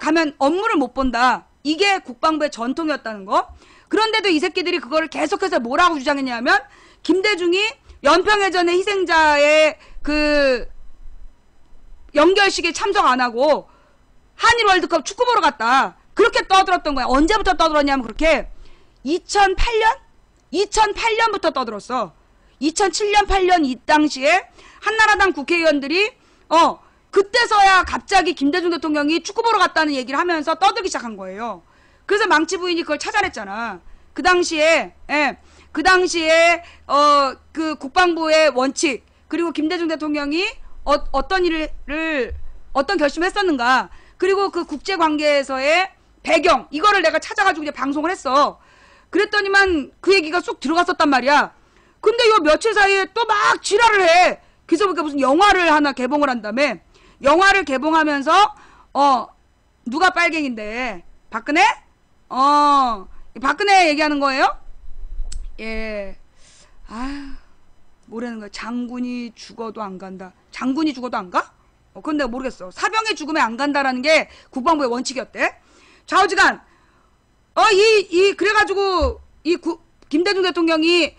가면 업무를 못 본다. 이게 국방부의 전통이었다는 거. 그런데도 이 새끼들이 그거를 계속해서 뭐라고 주장했냐면 김대중이 연평해전의 희생자의 그 연결식에 참석 안 하고 한일 월드컵 축구 보러 갔다. 그렇게 떠들었던 거야. 언제부터 떠들었냐면 그렇게 2008년부터 떠들었어. 2007년 8년 이 당시에 한나라당 국회의원들이 그때서야 갑자기 김대중 대통령이 축구 보러 갔다는 얘기를 하면서 떠들기 시작한 거예요. 그래서 망치 부인이 그걸 찾아냈잖아. 그 당시에 그 국방부의 원칙 그리고 김대중 대통령이 어떤 결심을 했었는가 그리고 그 국제관계에서의 배경 이거를 내가 찾아가지고 이제 방송을 했어. 그랬더니만 그 얘기가 쑥 들어갔었단 말이야. 근데 요 며칠 사이에 또 막 지랄을 해. 그래서 보니까 무슨 영화를 하나 개봉을 한다며. 영화를 개봉하면서 누가 빨갱인데 박근혜? 박근혜 얘기하는 거예요? 예. 뭐라는 거야. 장군이 죽어도 안 간다. 장군이 죽어도 안 가? 그건 내가 모르겠어. 사병의 죽음에 안 간다라는 게 국방부의 원칙이었대. 좌우지간 그래가지고 김대중 대통령이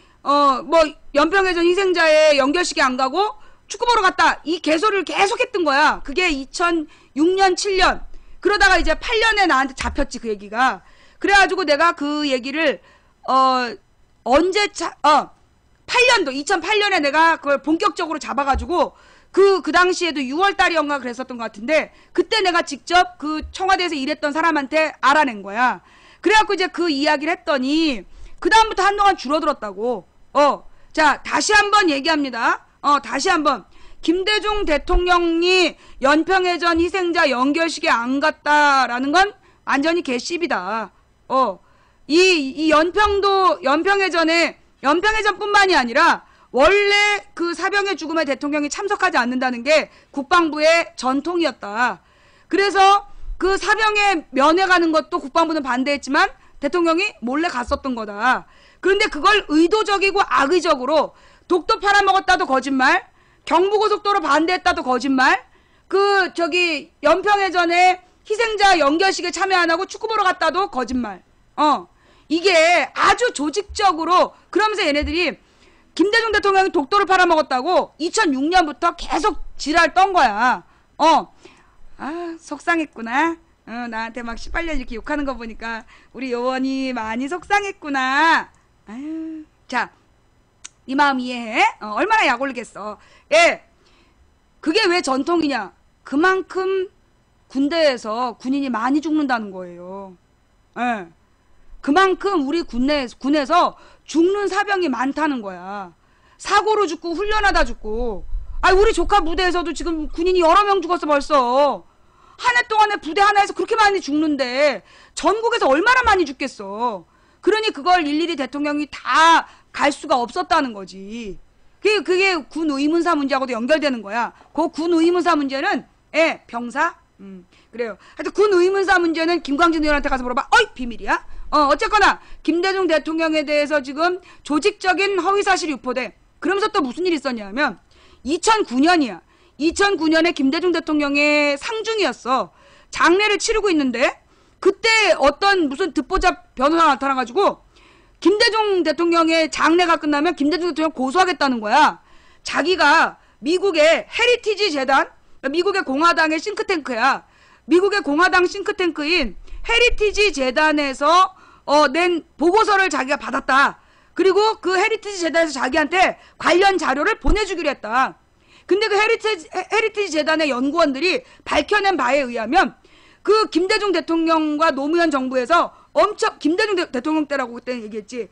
연평해전 희생자의 연결식에 안 가고 축구 보러 갔다. 이 개소리를 계속 했던 거야. 그게 2006년 7년 그러다가 이제 8년에 나한테 잡혔지 그 얘기가. 그래가지고 내가 그 얘기를 2008년에 내가 그걸 본격적으로 잡아가지고 그 당시에도 6월달이었나 그랬었던 것 같은데 그때 내가 직접 그 청와대에서 일했던 사람한테 알아낸 거야. 그래갖고 이제 그 이야기를 했더니 그 다음부터 한동안 줄어들었다고. 자 다시 한번 얘기합니다. 다시 한번 김대중 대통령이 연평해전 희생자 연결식에 안 갔다라는 건 완전히 개씹이다. 이 연평해전뿐만이 아니라 원래 그 사병의 죽음에 대통령이 참석하지 않는다는 게 국방부의 전통이었다. 그래서 그 사병에 면회 가는 것도 국방부는 반대했지만 대통령이 몰래 갔었던 거다. 그런데 그걸 의도적이고 악의적으로 독도 팔아먹었다도 거짓말, 경부고속도로 반대했다도 거짓말, 연평해전에 희생자 연결식에 참여 안 하고 축구 보러 갔다도 거짓말. 이게 아주 조직적으로 그러면서 얘네들이 김대중 대통령이 독도를 팔아먹었다고 2006년부터 계속 지랄 떤 거야. 속상했구나. 나한테 막 시발년 이렇게 욕하는 거 보니까 우리 요원이 많이 속상했구나. 아유, 자, 네 마음 이해해? 얼마나 약 올리겠어. 예, 그게 왜 전통이냐? 그만큼 군대에서 군인이 많이 죽는다는 거예요. 예, 그만큼 우리 군에서 죽는 사병이 많다는 거야. 사고로 죽고 훈련하다 죽고. 우리 조카 부대에서도 지금 군인이 여러 명 죽었어 벌써. 한 해 동안에 부대 하나에서 그렇게 많이 죽는데 전국에서 얼마나 많이 죽겠어. 그러니 그걸 일일이 대통령이 다 갈 수가 없었다는 거지. 그게 군 의문사 문제하고도 연결되는 거야. 그 군 의문사 문제는 병사? 그래요. 하여튼 군 의문사 문제는 김광진 의원한테 가서 물어봐. 비밀이야? 어쨌거나 김대중 대통령에 대해서 지금 조직적인 허위사실이 유포돼. 그러면서 또 무슨 일이 있었냐면 2009년이야. 2009년에 김대중 대통령의 상중이었어. 장례를 치르고 있는데 그때 어떤 무슨 듣보잡 변호사가 나타나가지고 김대중 대통령의 장례가 끝나면 김대중 대통령 고소하겠다는 거야. 자기가 미국의 헤리티지 재단, 미국의 공화당의 싱크탱크야. 미국의 공화당 싱크탱크인 헤리티지 재단에서 낸 보고서를 자기가 받았다. 그리고 그 헤리티지 재단에서 자기한테 관련 자료를 보내주기로 했다. 근데 그 헤리티지 재단의 연구원들이 밝혀낸 바에 의하면 그 김대중 대통령과 노무현 정부에서 김대중 대통령 때라고 그때 얘기했지.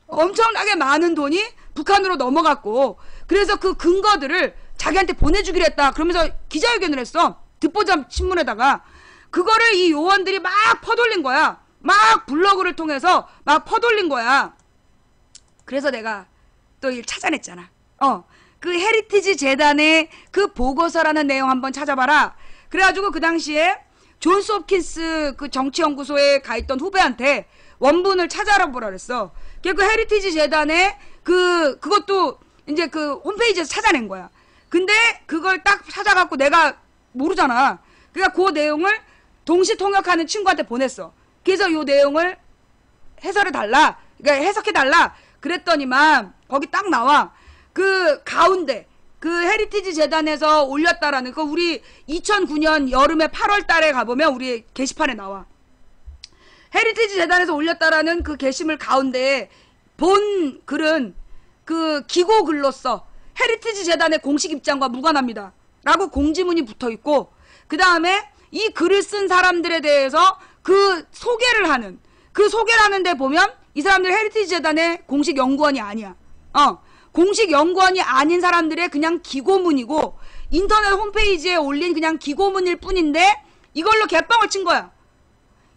엄청나게 많은 돈이 북한으로 넘어갔고 그래서 그 근거들을 자기한테 보내주기로 했다. 그러면서 기자회견을 했어. 듣보잡 신문에다가. 그거를 이 요원들이 막 퍼돌린 거야. 막 블로그를 통해서 막 퍼돌린 거야. 그래서 내가 또 일 찾아냈잖아. 그 헤리티지 재단의 그 보고서라는 내용 한번 찾아봐라. 그래가지고 그 당시에 존스 홉킨스 그 정치연구소에 가 있던 후배한테 원문을 찾아보라 그랬어. 그 헤리티지 재단의 그것도 이제 그 홈페이지에서 찾아낸 거야. 근데 그걸 딱 찾아갖고 내가 모르잖아. 그러니까 그 내용을 동시 통역하는 친구한테 보냈어. 그래서 요 내용을 해설해달라. 그러니까 해석해달라. 그랬더니만 거기 딱 나와. 그 가운데 그 헤리티지 재단에서 올렸다라는 그 우리 2009년 여름에 8월 달에 가보면 우리 게시판에 나와. 헤리티지 재단에서 올렸다라는 그 게시물 가운데 본 글은 그 기고 글로써 헤리티지 재단의 공식 입장과 무관합니다. 라고 공지문이 붙어 있고 그 다음에 이 글을 쓴 사람들에 대해서 그 소개를 하는데 보면 이 사람들 헤리티지 재단의 공식 연구원이 아니야. 공식 연구원이 아닌 사람들의 그냥 기고문이고 인터넷 홈페이지에 올린 그냥 기고문일 뿐인데 이걸로 개뻥을 친 거야.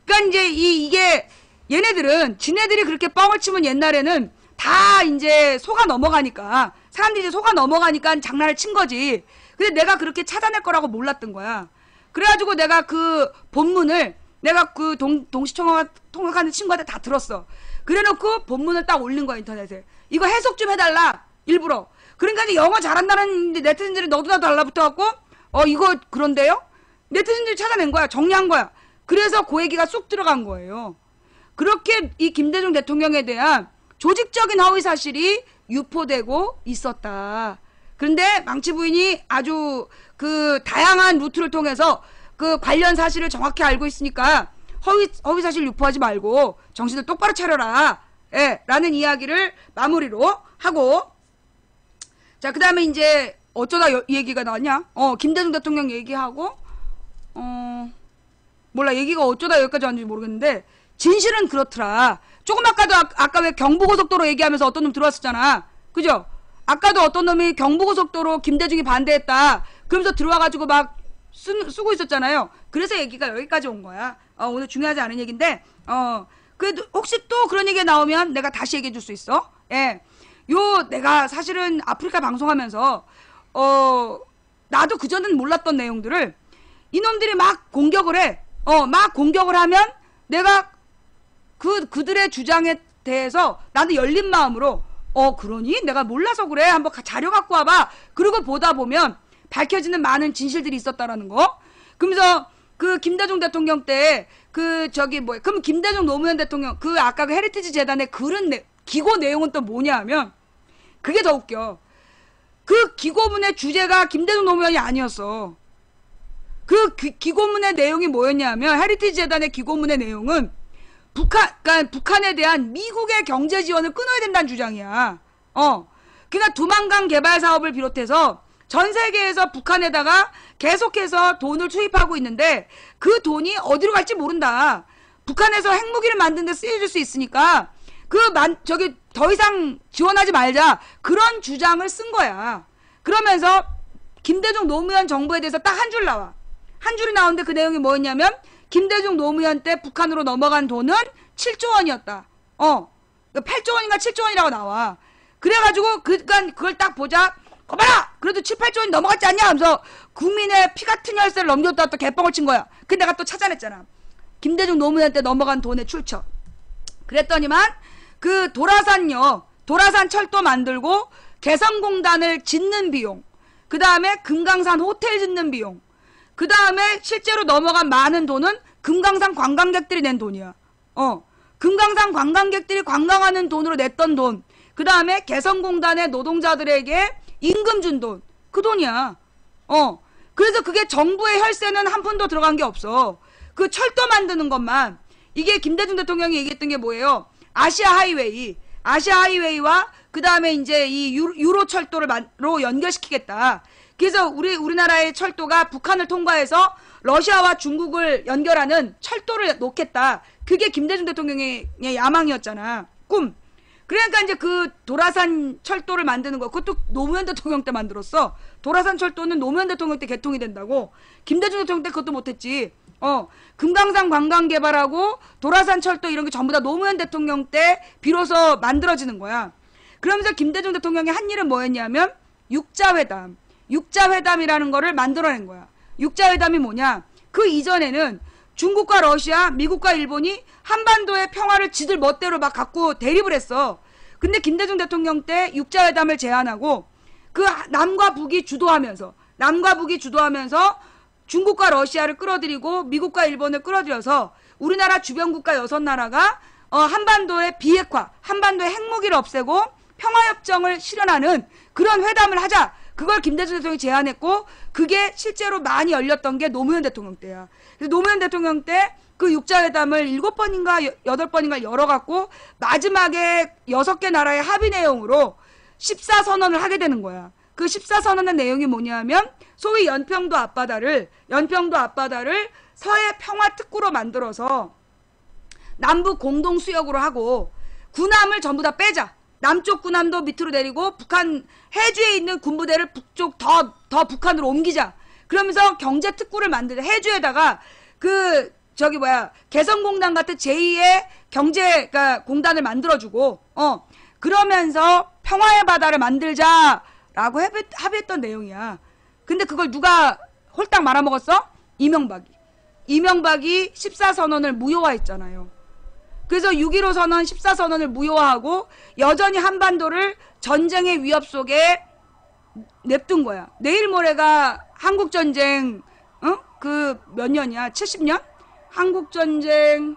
그러니까 이제 이게 얘네들은 지네들이 그렇게 뻥을 치면 옛날에는 다 이제 속아 넘어가니까 사람들이 이제 속아 넘어가니까 장난을 친 거지. 근데 내가 그렇게 찾아낼 거라고 몰랐던 거야. 그래가지고 내가 그 본문을 내가 그 동시 통역하는 친구한테 다 들었어. 그래놓고 본문을 딱 올린 거야 인터넷에. 이거 해석 좀 해달라. 일부러. 그러니까 이제 영어 잘한다는 네티즌들이 너도 나도 달라붙어갖고 이거 그런데요? 네티즌들이 찾아낸 거야. 정리한 거야. 그래서 그 얘기가 쑥 들어간 거예요. 그렇게 이 김대중 대통령에 대한 조직적인 허위사실이 유포되고 있었다. 그런데 망치 부인이 아주 그 다양한 루트를 통해서 그 관련 사실을 정확히 알고 있으니까 허위사실 유포하지 말고 정신을 똑바로 차려라. 라는 이야기를 마무리로 하고 자, 그 다음에 이제 어쩌다 이 얘기가 나왔냐? 김대중 대통령 얘기하고 몰라 얘기가 어쩌다 여기까지 왔는지 모르겠는데 진실은 그렇더라. 조금 아까 왜 경부고속도로 얘기하면서 어떤 놈 들어왔었잖아. 그죠? 아까도 어떤 놈이 경부고속도로 김대중이 반대했다. 그러면서 들어와가지고 막 쓰고 있었잖아요. 그래서 얘기가 여기까지 온 거야. 오늘 중요하지 않은 얘기인데 그래도 혹시 또 그런 얘기가 나오면 내가 다시 얘기해 줄 수 있어. 내가 사실은 아프리카 방송하면서 나도 그전엔 몰랐던 내용들을 이놈들이 막 공격을 해. 막 공격을 하면 내가 그들의 주장에 대해서 나도 열린 마음으로 그러니? 내가 몰라서 그래. 한번 자료 갖고 와봐. 그러고 보다 보면 밝혀지는 많은 진실들이 있었다라는 거. 그러면서 그 김대중 대통령 때 그 저기 뭐야 그럼 김대중 노무현 대통령 그 아까 그 헤리티지 재단의 글은 기고 내용은 또 뭐냐 하면 그게 더 웃겨. 그 기고문의 주제가 김대중 노무현이 아니었어. 그 기고문의 내용이 뭐였냐 하면 헤리티지 재단의 기고문의 내용은 그러니까 북한에 대한 미국의 경제 지원을 끊어야 된다는 주장이야. 그러니까 두만강 개발 사업을 비롯해서 전 세계에서 북한에다가 계속해서 돈을 투입하고 있는데 그 돈이 어디로 갈지 모른다. 북한에서 핵무기를 만드는 데 쓰여질 수 있으니까 저기 더 이상 지원하지 말자. 그런 주장을 쓴 거야. 그러면서 김대중 노무현 정부에 대해서 딱 한 줄 나와. 한 줄이 나오는데 그 내용이 뭐였냐면 김대중 노무현 때 북한으로 넘어간 돈은 7조 원이었다. 8조 원인가 7조 원이라고 나와. 그래가지고 그걸 딱 보자. 봐라! 그래도 7, 8조 원이 넘어갔지 않냐? 하면서 국민의 피 같은 열쇠를 넘겼다가 또 개뻥을 친 거야. 근데 내가 또 찾아냈잖아. 김대중 노무현 때 넘어간 돈의 출처. 그랬더니만 그 도라산 철도 만들고 개성공단을 짓는 비용, 그 다음에 금강산 호텔 짓는 비용, 그 다음에 실제로 넘어간 많은 돈은 금강산 관광객들이 낸 돈이야. 금강산 관광객들이 관광하는 돈으로 냈던 돈, 그 다음에 개성공단의 노동자들에게 임금 준 돈, 그 돈이야. 그래서 그게 정부의 혈세는 한 푼도 들어간 게 없어. 그 철도 만드는 것만. 이게 김대중 대통령이 얘기했던 게 뭐예요? 아시아 하이웨이와 그 다음에 이제 이 유로 철도로 연결시키겠다. 그래서 우리나라의 철도가 북한을 통과해서 러시아와 중국을 연결하는 철도를 놓겠다. 그게 김대중 대통령의 야망이었잖아. 꿈. 그러니까 이제 그 도라산 철도를 만드는 거, 그것도 노무현 대통령 때 만들었어. 도라산 철도는 노무현 대통령 때 개통이 된다고. 김대중 대통령 때 그것도 못했지. 금강산 관광 개발하고 도라산 철도 이런 게 전부 다 노무현 대통령 때 비로소 만들어지는 거야. 그러면서 김대중 대통령이 한 일은 뭐였냐면 육자회담이라는 거를 만들어낸 거야. 육자회담이 뭐냐? 그 이전에는 중국과 러시아, 미국과 일본이 한반도의 평화를 지들 멋대로 막 갖고 대립을 했어. 근데 김대중 대통령 때 육자회담을 제안하고 그 남과 북이 주도하면서 중국과 러시아를 끌어들이고 미국과 일본을 끌어들여서 우리나라 주변 국가 6나라가 한반도의 비핵화, 한반도의 핵무기를 없애고 평화협정을 실현하는 그런 회담을 하자. 그걸 김대중 대통령이 제안했고 그게 실제로 많이 열렸던 게 노무현 대통령 때야. 그래서 노무현 대통령 때 그 육자회담을 7번인가 8번인가 열어갖고 마지막에 6개 나라의 합의 내용으로 14선언을 하게 되는 거야. 그 14선언의 내용이 뭐냐면 소위 연평도 앞바다를 서해 평화특구로 만들어서 남북 공동 수역으로 하고 군함을 전부 다 빼자. 남쪽 군함도 밑으로 내리고 북한 해주에 있는 군부대를 북쪽 더 북한으로 옮기자. 그러면서 경제 특구를 만들자. 해주에다가 개성공단 같은 제2의 경제 공단을 만들어주고 그러면서 평화의 바다를 만들자라고 합의했던 내용이야. 근데 그걸 누가 홀딱 말아먹었어? 이명박이 14선언을 무효화했잖아요. 그래서 6.15 선언, 14선언을 무효화하고 여전히 한반도를 전쟁의 위협 속에 냅둔 거야. 내일 모레가 한국전쟁, 그 몇 년이야? 70년? 한국전쟁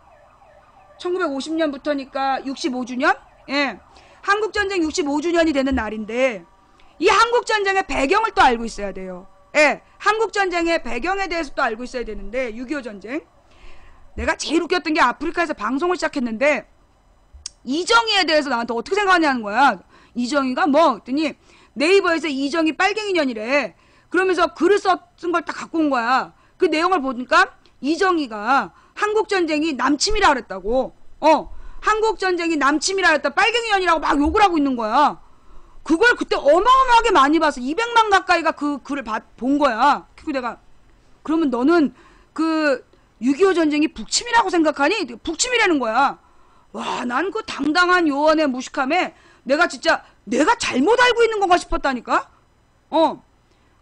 1950년부터니까 65주년? 예. 한국전쟁 65주년이 되는 날인데 이 한국전쟁의 배경을 또 알고 있어야 돼요. 예. 한국전쟁의 배경에 대해서 또 알고 있어야 되는데 6.25 전쟁. 내가 제일 웃겼던 게 아프리카에서 방송을 시작했는데 이정희에 대해서 나한테 어떻게 생각하냐는 거야. 이정희가 뭐 그랬더니 네이버에서 이정희 빨갱이년이래. 그러면서 글을 쓴 걸 딱 갖고 온 거야. 그 내용을 보니까 이정희가 한국전쟁이 남침이라 그랬다고. 한국전쟁이 남침이라 그랬다. 빨갱이년이라고 막 욕을 하고 있는 거야. 그걸 그때 어마어마하게 많이 봐서 200만 가까이가 그 글을 본 거야. 그리고 내가 그러면 너는 그 6.25 전쟁이 북침이라고 생각하니? 북침이라는 거야. 와, 난 그 당당한 요원의 무식함에 내가 잘못 알고 있는 건가 싶었다니까?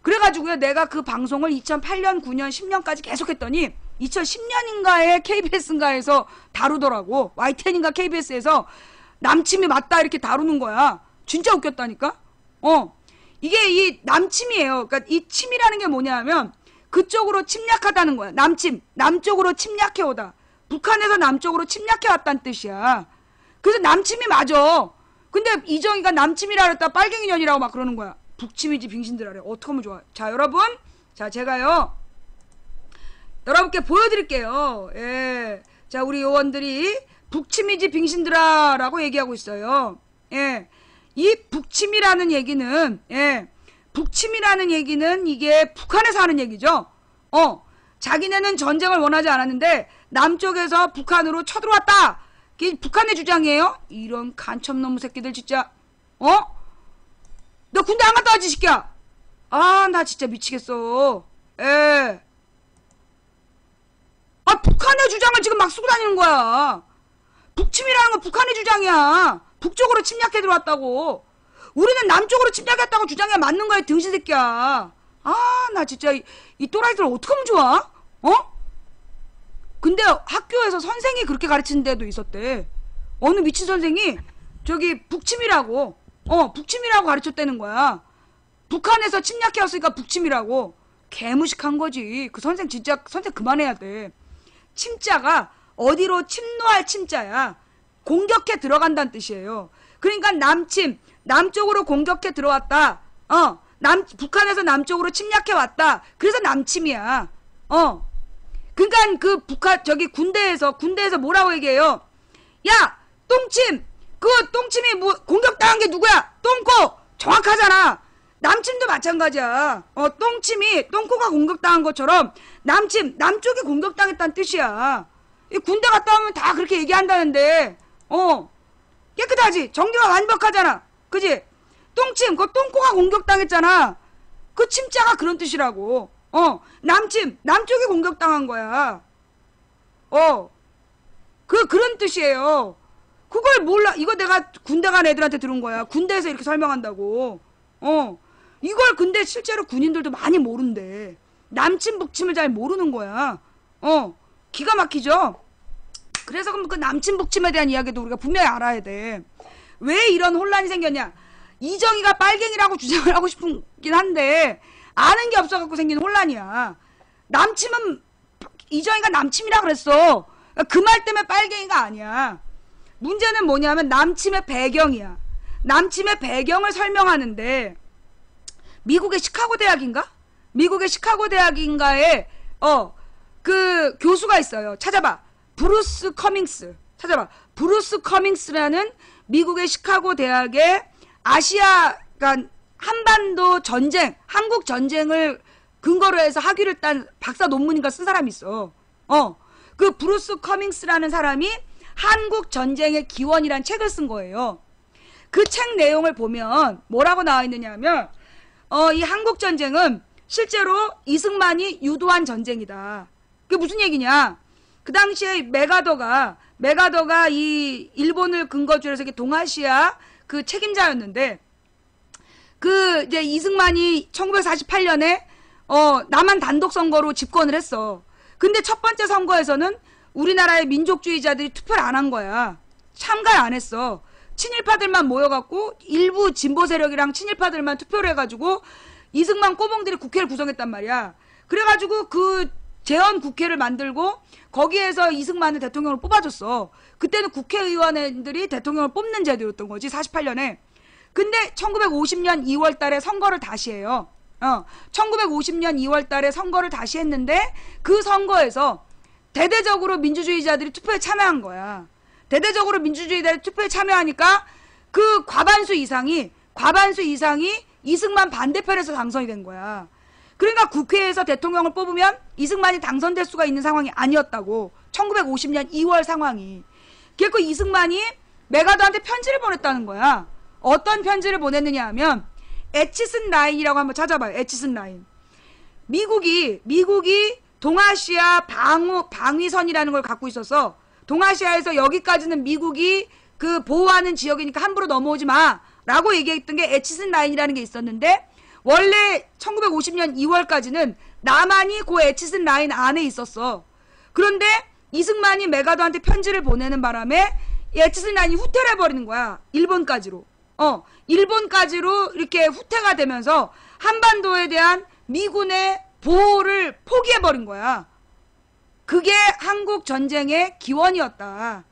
그래가지고요, 내가 그 방송을 2008년, 9년, 10년까지 계속 했더니 2010년인가에 KBS인가에서 다루더라고. YTN인가 KBS에서 남침이 맞다 이렇게 다루는 거야. 진짜 웃겼다니까? 이게 이 남침이에요. 그러니까 이 침이라는 게 뭐냐면 그쪽으로 침략하다는 거야. 남쪽으로 침략해오다. 북한에서 남쪽으로 침략해왔다는 뜻이야. 그래서 남침이 맞아. 근데 이정희가 남침이라 그랬다 빨갱이 년이라고 막 그러는 거야. 북침이지 빙신들 하래. 어떻게 하면 좋아. 자, 여러분, 자, 제가요 여러분께 보여드릴게요. 예, 자, 우리 요원들이 북침이지 빙신들아라고 얘기하고 있어요. 예, 이 북침이라는 얘기는, 예, 북침이라는 얘기는 이게 북한에서 하는 얘기죠. 자기네는 전쟁을 원하지 않았는데 남쪽에서 북한으로 쳐들어왔다. 이게 북한의 주장이에요. 이런 간첩놈 새끼들 진짜. 너 군대 안 갔다 왔지, 새끼야? 아, 나 진짜 미치겠어. 예. 아, 북한의 주장을 지금 막 쓰고 다니는 거야. 북침이라는 건 북한의 주장이야. 북쪽으로 침략해 들어왔다고. 우리는 남쪽으로 침략했다고 주장해야 맞는 거야, 등신 새끼야. 아, 나 진짜 이 또라이들 어떡하면 좋아? 근데 학교에서 선생이 그렇게 가르치는 데도 있었대. 어느 미친 선생이 저기 북침이라고 가르쳤다는 거야. 북한에서 침략해 왔으니까 북침이라고. 개무식한 거지. 그 선생 진짜 선생 그만해야 돼. 침자가 어디로 침노할 침자야. 공격해 들어간다는 뜻이에요. 그러니까 남쪽으로 공격해 들어왔다. 북한에서 남쪽으로 침략해 왔다. 그래서 남침이야. 그러니까 그 북한 저기 군대에서 뭐라고 얘기해요? 야, 똥침. 그 똥침이 뭐 공격당한 게 누구야? 똥코. 정확하잖아. 남침도 마찬가지야. 똥코가 공격당한 것처럼 남쪽이 공격당했다는 뜻이야. 이 군대 갔다 오면 다 그렇게 얘기한다는데, 깨끗하지? 정리가 완벽하잖아. 그지? 똥침, 그 똥코가 공격당했잖아. 그 침자가 그런 뜻이라고. 남쪽이 공격당한 거야. 그런 뜻이에요. 그걸 몰라. 이거 내가 군대 간 애들한테 들은 거야. 군대에서 이렇게 설명한다고. 이걸 근데 실제로 군인들도 많이 모른대. 남침 북침을 잘 모르는 거야. 기가 막히죠? 그래서 그럼 그 남침 북침에 대한 이야기도 우리가 분명히 알아야 돼. 왜 이런 혼란이 생겼냐? 이정희가 빨갱이라고 주장을 하고 싶긴 한데 아는 게 없어갖고 생긴 혼란이야. 남침은 이정희가 남침이라 그랬어. 그 말 때문에 빨갱이가 아니야. 문제는 뭐냐면 남침의 배경이야. 남침의 배경을 설명하는데 미국의 시카고 대학인가에 그 교수가 있어요. 찾아봐. 브루스 커밍스라는 미국의 시카고 대학의 그러니까 한반도 전쟁, 한국 전쟁을 근거로 해서 학위를 딴 박사 논문인가 쓴 사람이 있어. 그 브루스 커밍스라는 사람이 한국 전쟁의 기원이란 책을 쓴 거예요. 그 책 내용을 보면 뭐라고 나와 있느냐 하면 이 한국 전쟁은 실제로 이승만이 유도한 전쟁이다. 그게 무슨 얘기냐? 그 당시에 메가더가 이 일본을 근거주로 해서 동아시아 그 책임자였는데 그 이제 이승만이 1948년에 남한 단독 선거로 집권을 했어. 근데 첫 번째 선거에서는 우리나라의 민족주의자들이 투표를 안 한 거야. 참가를 안 했어. 친일파들만 모여갖고 일부 진보 세력이랑 친일파들만 투표를 해가지고 이승만 꼬봉들이 국회를 구성했단 말이야. 그래가지고 그 재헌 국회를 만들고 거기에서 이승만을 대통령으로 뽑아줬어. 그때는 국회의원들이 대통령을 뽑는 제도였던 거지, 48년에. 근데 1950년 2월 달에 선거를 다시 해요. 1950년 2월 달에 선거를 다시 했는데 그 선거에서 대대적으로 민주주의자들이 투표에 참여한 거야. 대대적으로 민주주의자들이 투표에 참여하니까 그 과반수 이상이 이승만 반대편에서 당선이 된 거야. 그러니까 국회에서 대통령을 뽑으면 이승만이 당선될 수가 있는 상황이 아니었다고. 1950년 2월 상황이. 그래서 이승만이 메가더한테 편지를 보냈다는 거야. 어떤 편지를 보냈느냐 하면 에치슨 라인이라고 한번 찾아봐요. 에치슨 라인. 미국이 동아시아 방위선이라는 걸 갖고 있어서 동아시아에서 여기까지는 미국이 그 보호하는 지역이니까 함부로 넘어오지 마 라고 얘기했던 게 에치슨 라인이라는 게 있었는데 원래 1950년 2월까지는 남한이 그 에치슨 라인 안에 있었어. 그런데 이승만이 메가더한테 편지를 보내는 바람에 에치슨 라인이 후퇴를 해버리는 거야. 일본까지로. 일본까지로 이렇게 후퇴가 되면서 한반도에 대한 미군의 보호를 포기해버린 거야. 그게 한국 전쟁의 기원이었다.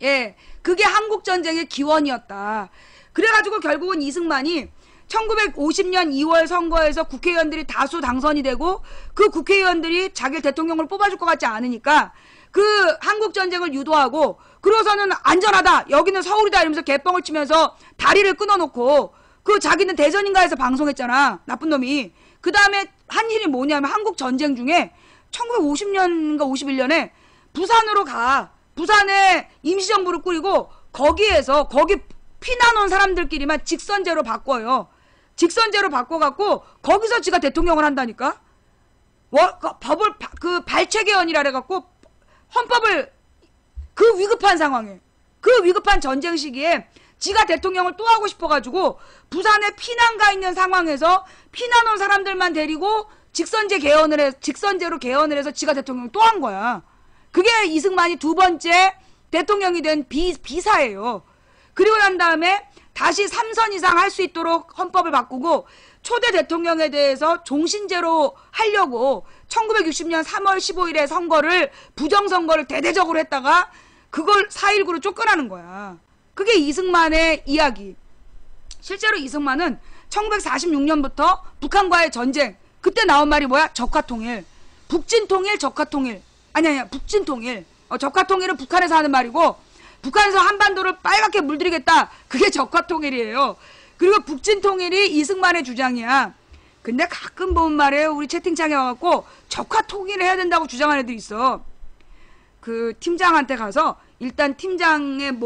예, 그게 한국 전쟁의 기원이었다. 그래가지고 결국은 이승만이 1950년 2월 선거에서 국회의원들이 다수 당선이 되고 그 국회의원들이 자기를 대통령을 뽑아줄 것 같지 않으니까 그 한국 전쟁을 유도하고 그러고서는 안전하다 여기는 서울이다 이러면서 개뻥을 치면서 다리를 끊어놓고 그 자기는 대전인가 해서 방송했잖아. 나쁜 놈이. 그 다음에 한 일이 뭐냐면 한국 전쟁 중에 1950년인가 51년에 부산으로 가. 부산에 임시정부를 꾸리고 거기에서 거기 피난 온 사람들끼리만 직선제로 바꿔요. 직선제로 바꿔갖고 거기서 지가 대통령을 한다니까. 법을 그 발췌개헌이라 그래갖고 헌법을 그 위급한 상황에 그 위급한 전쟁 시기에 지가 대통령을 또 하고 싶어가지고 부산에 피난 가 있는 상황에서 피난 온 사람들만 데리고 직선제로 개헌을 해서 지가 대통령 또 한 거야. 그게 이승만이 두 번째 대통령이 된 비사예요. 그리고 난 다음에 다시 3선 이상 할 수 있도록 헌법을 바꾸고 초대 대통령에 대해서 종신제로 하려고 1960년 3월 15일에 선거를 부정선거를 대대적으로 했다가 그걸 4.19로 쫓겨나는 거야. 그게 이승만의 이야기. 실제로 이승만은 1946년부터 북한과의 전쟁 그때 나온 말이 뭐야? 적화통일. 북진통일 적화통일. 아니야 북진통일. 적화통일은 북한에서 하는 말이고 북한에서 한반도를 빨갛게 물들이겠다. 그게 적화통일이에요. 그리고 북진통일이 이승만의 주장이야. 근데 가끔 보면 말이에요. 우리 채팅창에 와갖고 적화통일을 해야 된다고 주장하는 애들이 있어. 그 팀장한테 가서 일단 팀장의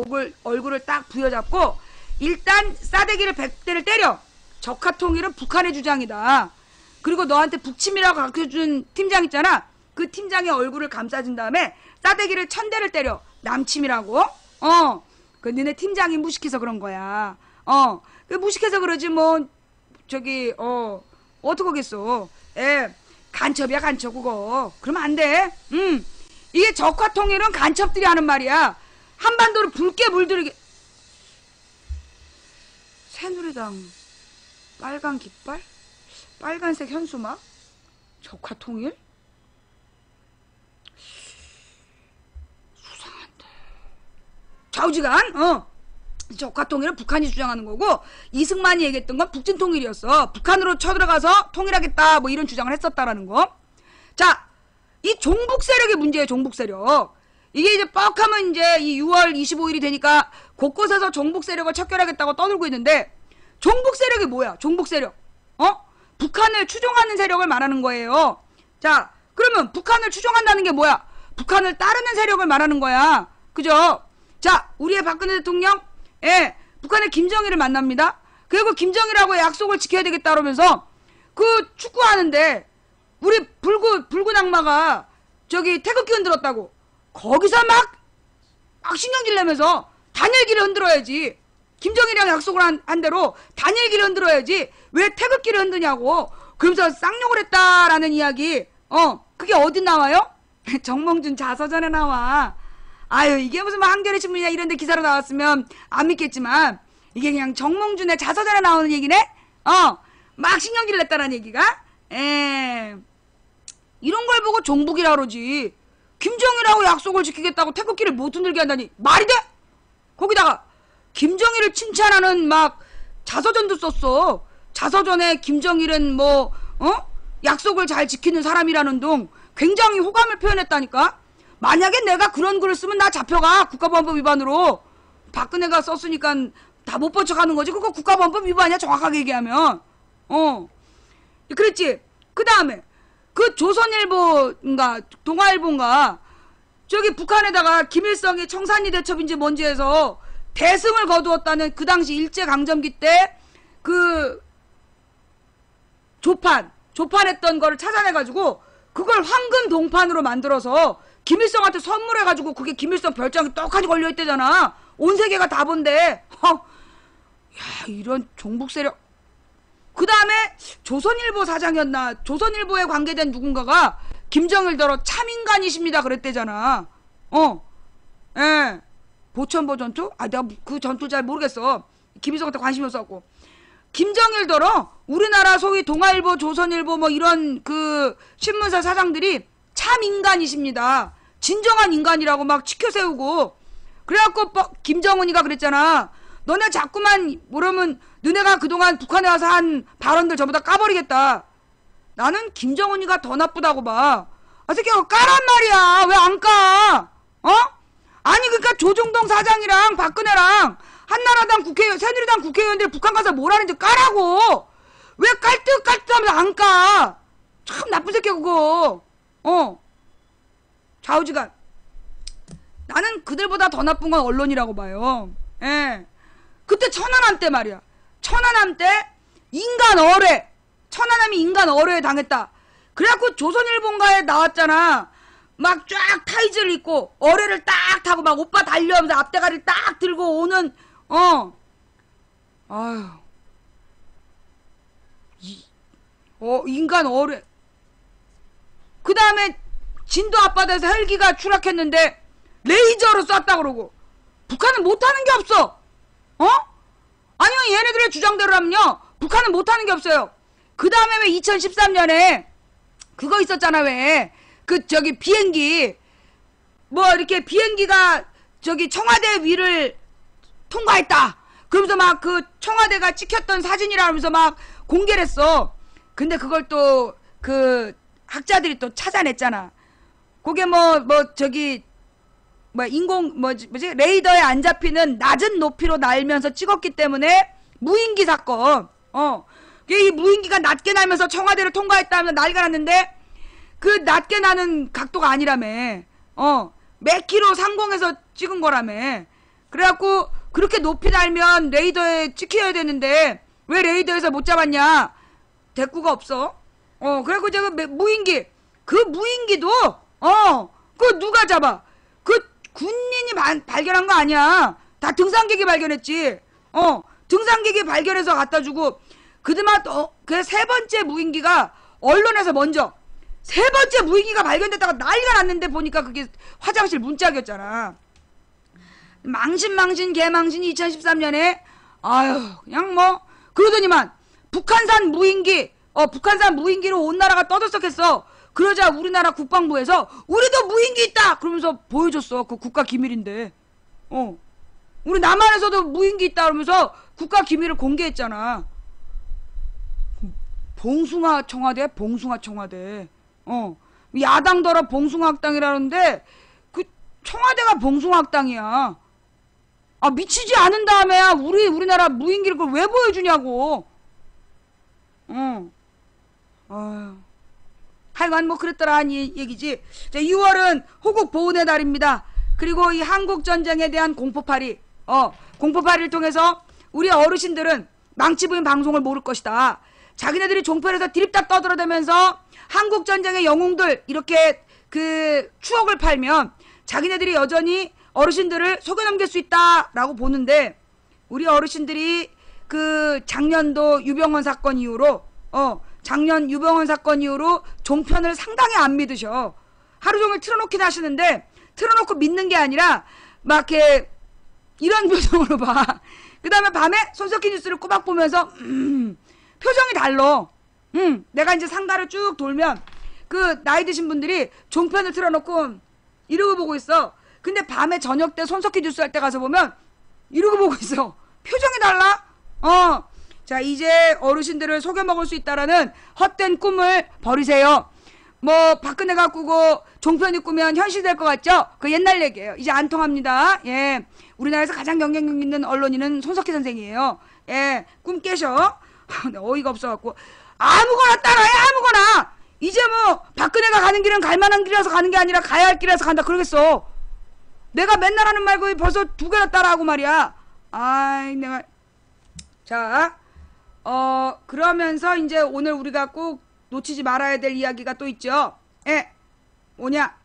얼굴을 딱 부여잡고 일단 싸대기를 100대를 때려. 적화통일은 북한의 주장이다. 그리고 너한테 북침이라고 가르쳐준 팀장 있잖아. 그 팀장의 얼굴을 감싸준 다음에 싸대기를 1000대를 때려. 남침이라고. 그 니네 팀장이 무식해서 그런 거야. 그 무식해서 그러지 뭐 저기 어떡하겠어. 간첩이야 간첩 그거. 그러면 안 돼. 이게 적화통일은 간첩들이 하는 말이야. 한반도를 붉게 물들이게. 새누리당 빨간 깃발? 빨간색 현수막? 적화통일? 수상한데. 좌우지간 적화통일은 북한이 주장하는 거고 이승만이 얘기했던 건 북진통일이었어. 북한으로 쳐들어가서 통일하겠다 뭐 이런 주장을 했었다라는 거. 자, 이 종북 세력의 문제예요. 종북 세력. 이게 이제 뻑하면 이제 이 6월 25일이 되니까 곳곳에서 종북 세력을 척결하겠다고 떠들고 있는데 종북 세력이 뭐야? 종북 세력. 북한을 추종하는 세력을 말하는 거예요. 자, 그러면 북한을 추종한다는 게 뭐야? 북한을 따르는 세력을 말하는 거야. 그죠? 자, 우리의 박근혜 대통령, 북한의 김정일을 만납니다. 그리고 김정일하고 약속을 지켜야 되겠다 그러면서 그 축구하는데 우리 붉은 악마가 저기 태극기 흔들었다고 거기서 막 신경질 내면서 단일기를 흔들어야지. 김정일이랑 약속을 한 대로 단일기를 흔들어야지 왜 태극기를 흔드냐고. 그러면서 쌍욕을 했다라는 이야기. 그게 어디 나와요? 정몽준 자서전에 나와. 아유, 이게 무슨 한겨레 신문이나 이런 데 기사로 나왔으면 안 믿겠지만 이게 그냥 정몽준의 자서전에 나오는 얘기네? 막 신경질을 냈다라는 얘기가? 이런 걸 보고 종북이라 그러지. 김정일하고 약속을 지키겠다고 태극기를 못 흔들게 한다니 말이 돼? 거기다가 김정일을 칭찬하는 막 자서전도 썼어. 자서전에 김정일은 뭐 약속을 잘 지키는 사람이라는 둥 굉장히 호감을 표현했다니까. 만약에 내가 그런 글을 쓰면 나 잡혀가. 국가보안법 위반으로. 박근혜가 썼으니까 다 못 본 척하는 거지. 그거 국가보안법 위반이야 정확하게 얘기하면. 그랬지. 그 다음에 그 조선일보인가 동아일보인가 저기 북한에다가 김일성이 청산리 대첩인지 뭔지 해서 대승을 거두었다는 그 당시 일제강점기 때 그 조판했던 거를 찾아내가지고 그걸 황금 동판으로 만들어서 김일성한테 선물해가지고 그게 김일성 별장에 떡하니 걸려있대잖아. 온 세계가 다 본대. 야, 이런 종북 세력. 그 다음에 조선일보 사장이었나 조선일보에 관계된 누군가가 김정일더러 참인간이십니다 그랬대잖아. 보천보 전투? 내가 그 전투 잘 모르겠어. 김일성한테 관심이 없었고. 김정일더러 우리나라 소위 동아일보, 조선일보 뭐 이런 그 신문사 사장들이 참 인간이십니다. 진정한 인간이라고 막 치켜세우고 그래갖고 김정은이가 그랬잖아. 너네 자꾸만 뭐라면 너네가 그동안 북한에 와서 한 발언들 전부 다 까버리겠다. 나는 김정은이가 더 나쁘다고 봐. 아 새끼가 까란 말이야. 왜 안 까? 어? 아니 그러니까 조중동 사장이랑 박근혜랑 한나라당 국회의원, 새누리당 국회의원들 북한 가서 뭘 하는지 까라고. 왜 깔뜩깔뜩하면서 안 까? 참 나쁜 새끼야 그거. 좌우지간. 나는 그들보다 더 나쁜 건 언론이라고 봐요. 예. 그때 천안함 때 말이야. 천안함 때 인간 어뢰. 천안함이 인간 어뢰에 당했다. 그래갖고 조선일본가에 나왔잖아. 막 쫙 타이즈를 입고 어뢰를 딱 타고 막 오빠 달려하면서 앞대가리를 딱 들고 오는 아유 인간 어뢰. 그 다음에 진도 앞바다에서 헬기가 추락했는데 레이저로 쐈다 그러고. 북한은 못하는 게 없어. 아니요 얘네들의 주장대로라면요 북한은 못하는 게 없어요. 그 다음에 왜 2013년에 그거 있었잖아. 왜 그 저기 비행기 뭐 이렇게 비행기가 저기 청와대 위를 통과했다 그러면서 막 그 청와대가 찍혔던 사진이라면서 막 공개를 했어. 근데 그걸 또 그 학자들이 또 찾아냈잖아. 그게 뭐 저기 뭐 인공 뭐지 레이더에 안 잡히는 낮은 높이로 날면서 찍었기 때문에 무인기 사건. 이 무인기가 낮게 날면서 청와대를 통과했다면 난리가 났는데 그 낮게 나는 각도가 아니라며. 몇 킬로 상공에서 찍은 거라며. 그래갖고 그렇게 높이 날면 레이더에 찍혀야 되는데 왜 레이더에서 못 잡았냐? 대꾸가 없어. 그래갖고 제가 무인기 그 무인기도 그 누가 잡아? 그 군인이 발견한 거 아니야. 다 등산객이 발견했지. 등산객이 발견해서 갖다 주고 그드마 그 세 번째 무인기가 언론에서 먼저 세 번째 무인기가 발견됐다가 난리가 났는데 보니까 그게 화장실 문짝이었잖아. 망신 개망신 2013년에 아유 그냥 뭐 그러더니만 북한산 무인기로 온 나라가 떠들썩했어. 그러자 우리나라 국방부에서 우리도 무인기 있다 그러면서 보여줬어. 그 국가 기밀인데. 우리 남한에서도 무인기 있다 그러면서 국가 기밀을 공개했잖아. 봉숭아 청와대. 야당더러 봉숭아학당이라는데 그 청와대가 봉숭아학당이야. 아 미치지 않은 다음에야 우리나라 무인기를 그걸 왜 보여주냐고. 하여간 뭐 그랬더라 하는 얘기지. 자, 6월은 호국 보훈의 달입니다. 그리고 이 한국 전쟁에 대한 공포팔이 공포팔이를 통해서 우리 어르신들은 망치부인 방송을 모를 것이다. 자기네들이 종편에서 드립답 떠들어대면서 한국 전쟁의 영웅들 이렇게 그 추억을 팔면 자기네들이 여전히 어르신들을 속여넘길 수 있다라고 보는데 우리 어르신들이 그 작년도 유병헌 사건 이후로 작년 유병헌 사건 이후로 종편을 상당히 안 믿으셔. 하루 종일 틀어놓긴 하시는데 틀어놓고 믿는 게 아니라 막 이렇게 이런 표정으로 봐. 그 다음에 밤에 손석희 뉴스를 꼬박 보면서 표정이 달라. 내가 이제 상가를 쭉 돌면 그 나이 드신 분들이 종편을 틀어놓고 이러고 보고 있어. 근데 밤에 저녁 때 손석희 뉴스 할 때 가서 보면 이러고 보고 있어. 표정이 달라. 자 이제 어르신들을 속여먹을 수 있다라는 헛된 꿈을 버리세요. 뭐 박근혜가 꾸고 종편이 꾸면 현실될 것 같죠? 그 옛날 얘기예요. 이제 안 통합니다. 예, 우리나라에서 가장 경쟁력 있는 언론인은 손석희 선생이에요. 예, 꿈 깨셔. 어이가 없어갖고 아무거나 따라해. 아무거나. 이제 뭐 박근혜가 가는 길은 갈만한 길이라서 가는 게 아니라 가야 할 길이라서 간다 그러겠어. 내가 맨날 하는 말 거의 벌써 2개나 따라하고 말이야. 아이 내가. 자 그러면서 이제 오늘 우리가 꼭 놓치지 말아야 될 이야기가 또 있죠. 예, 뭐냐?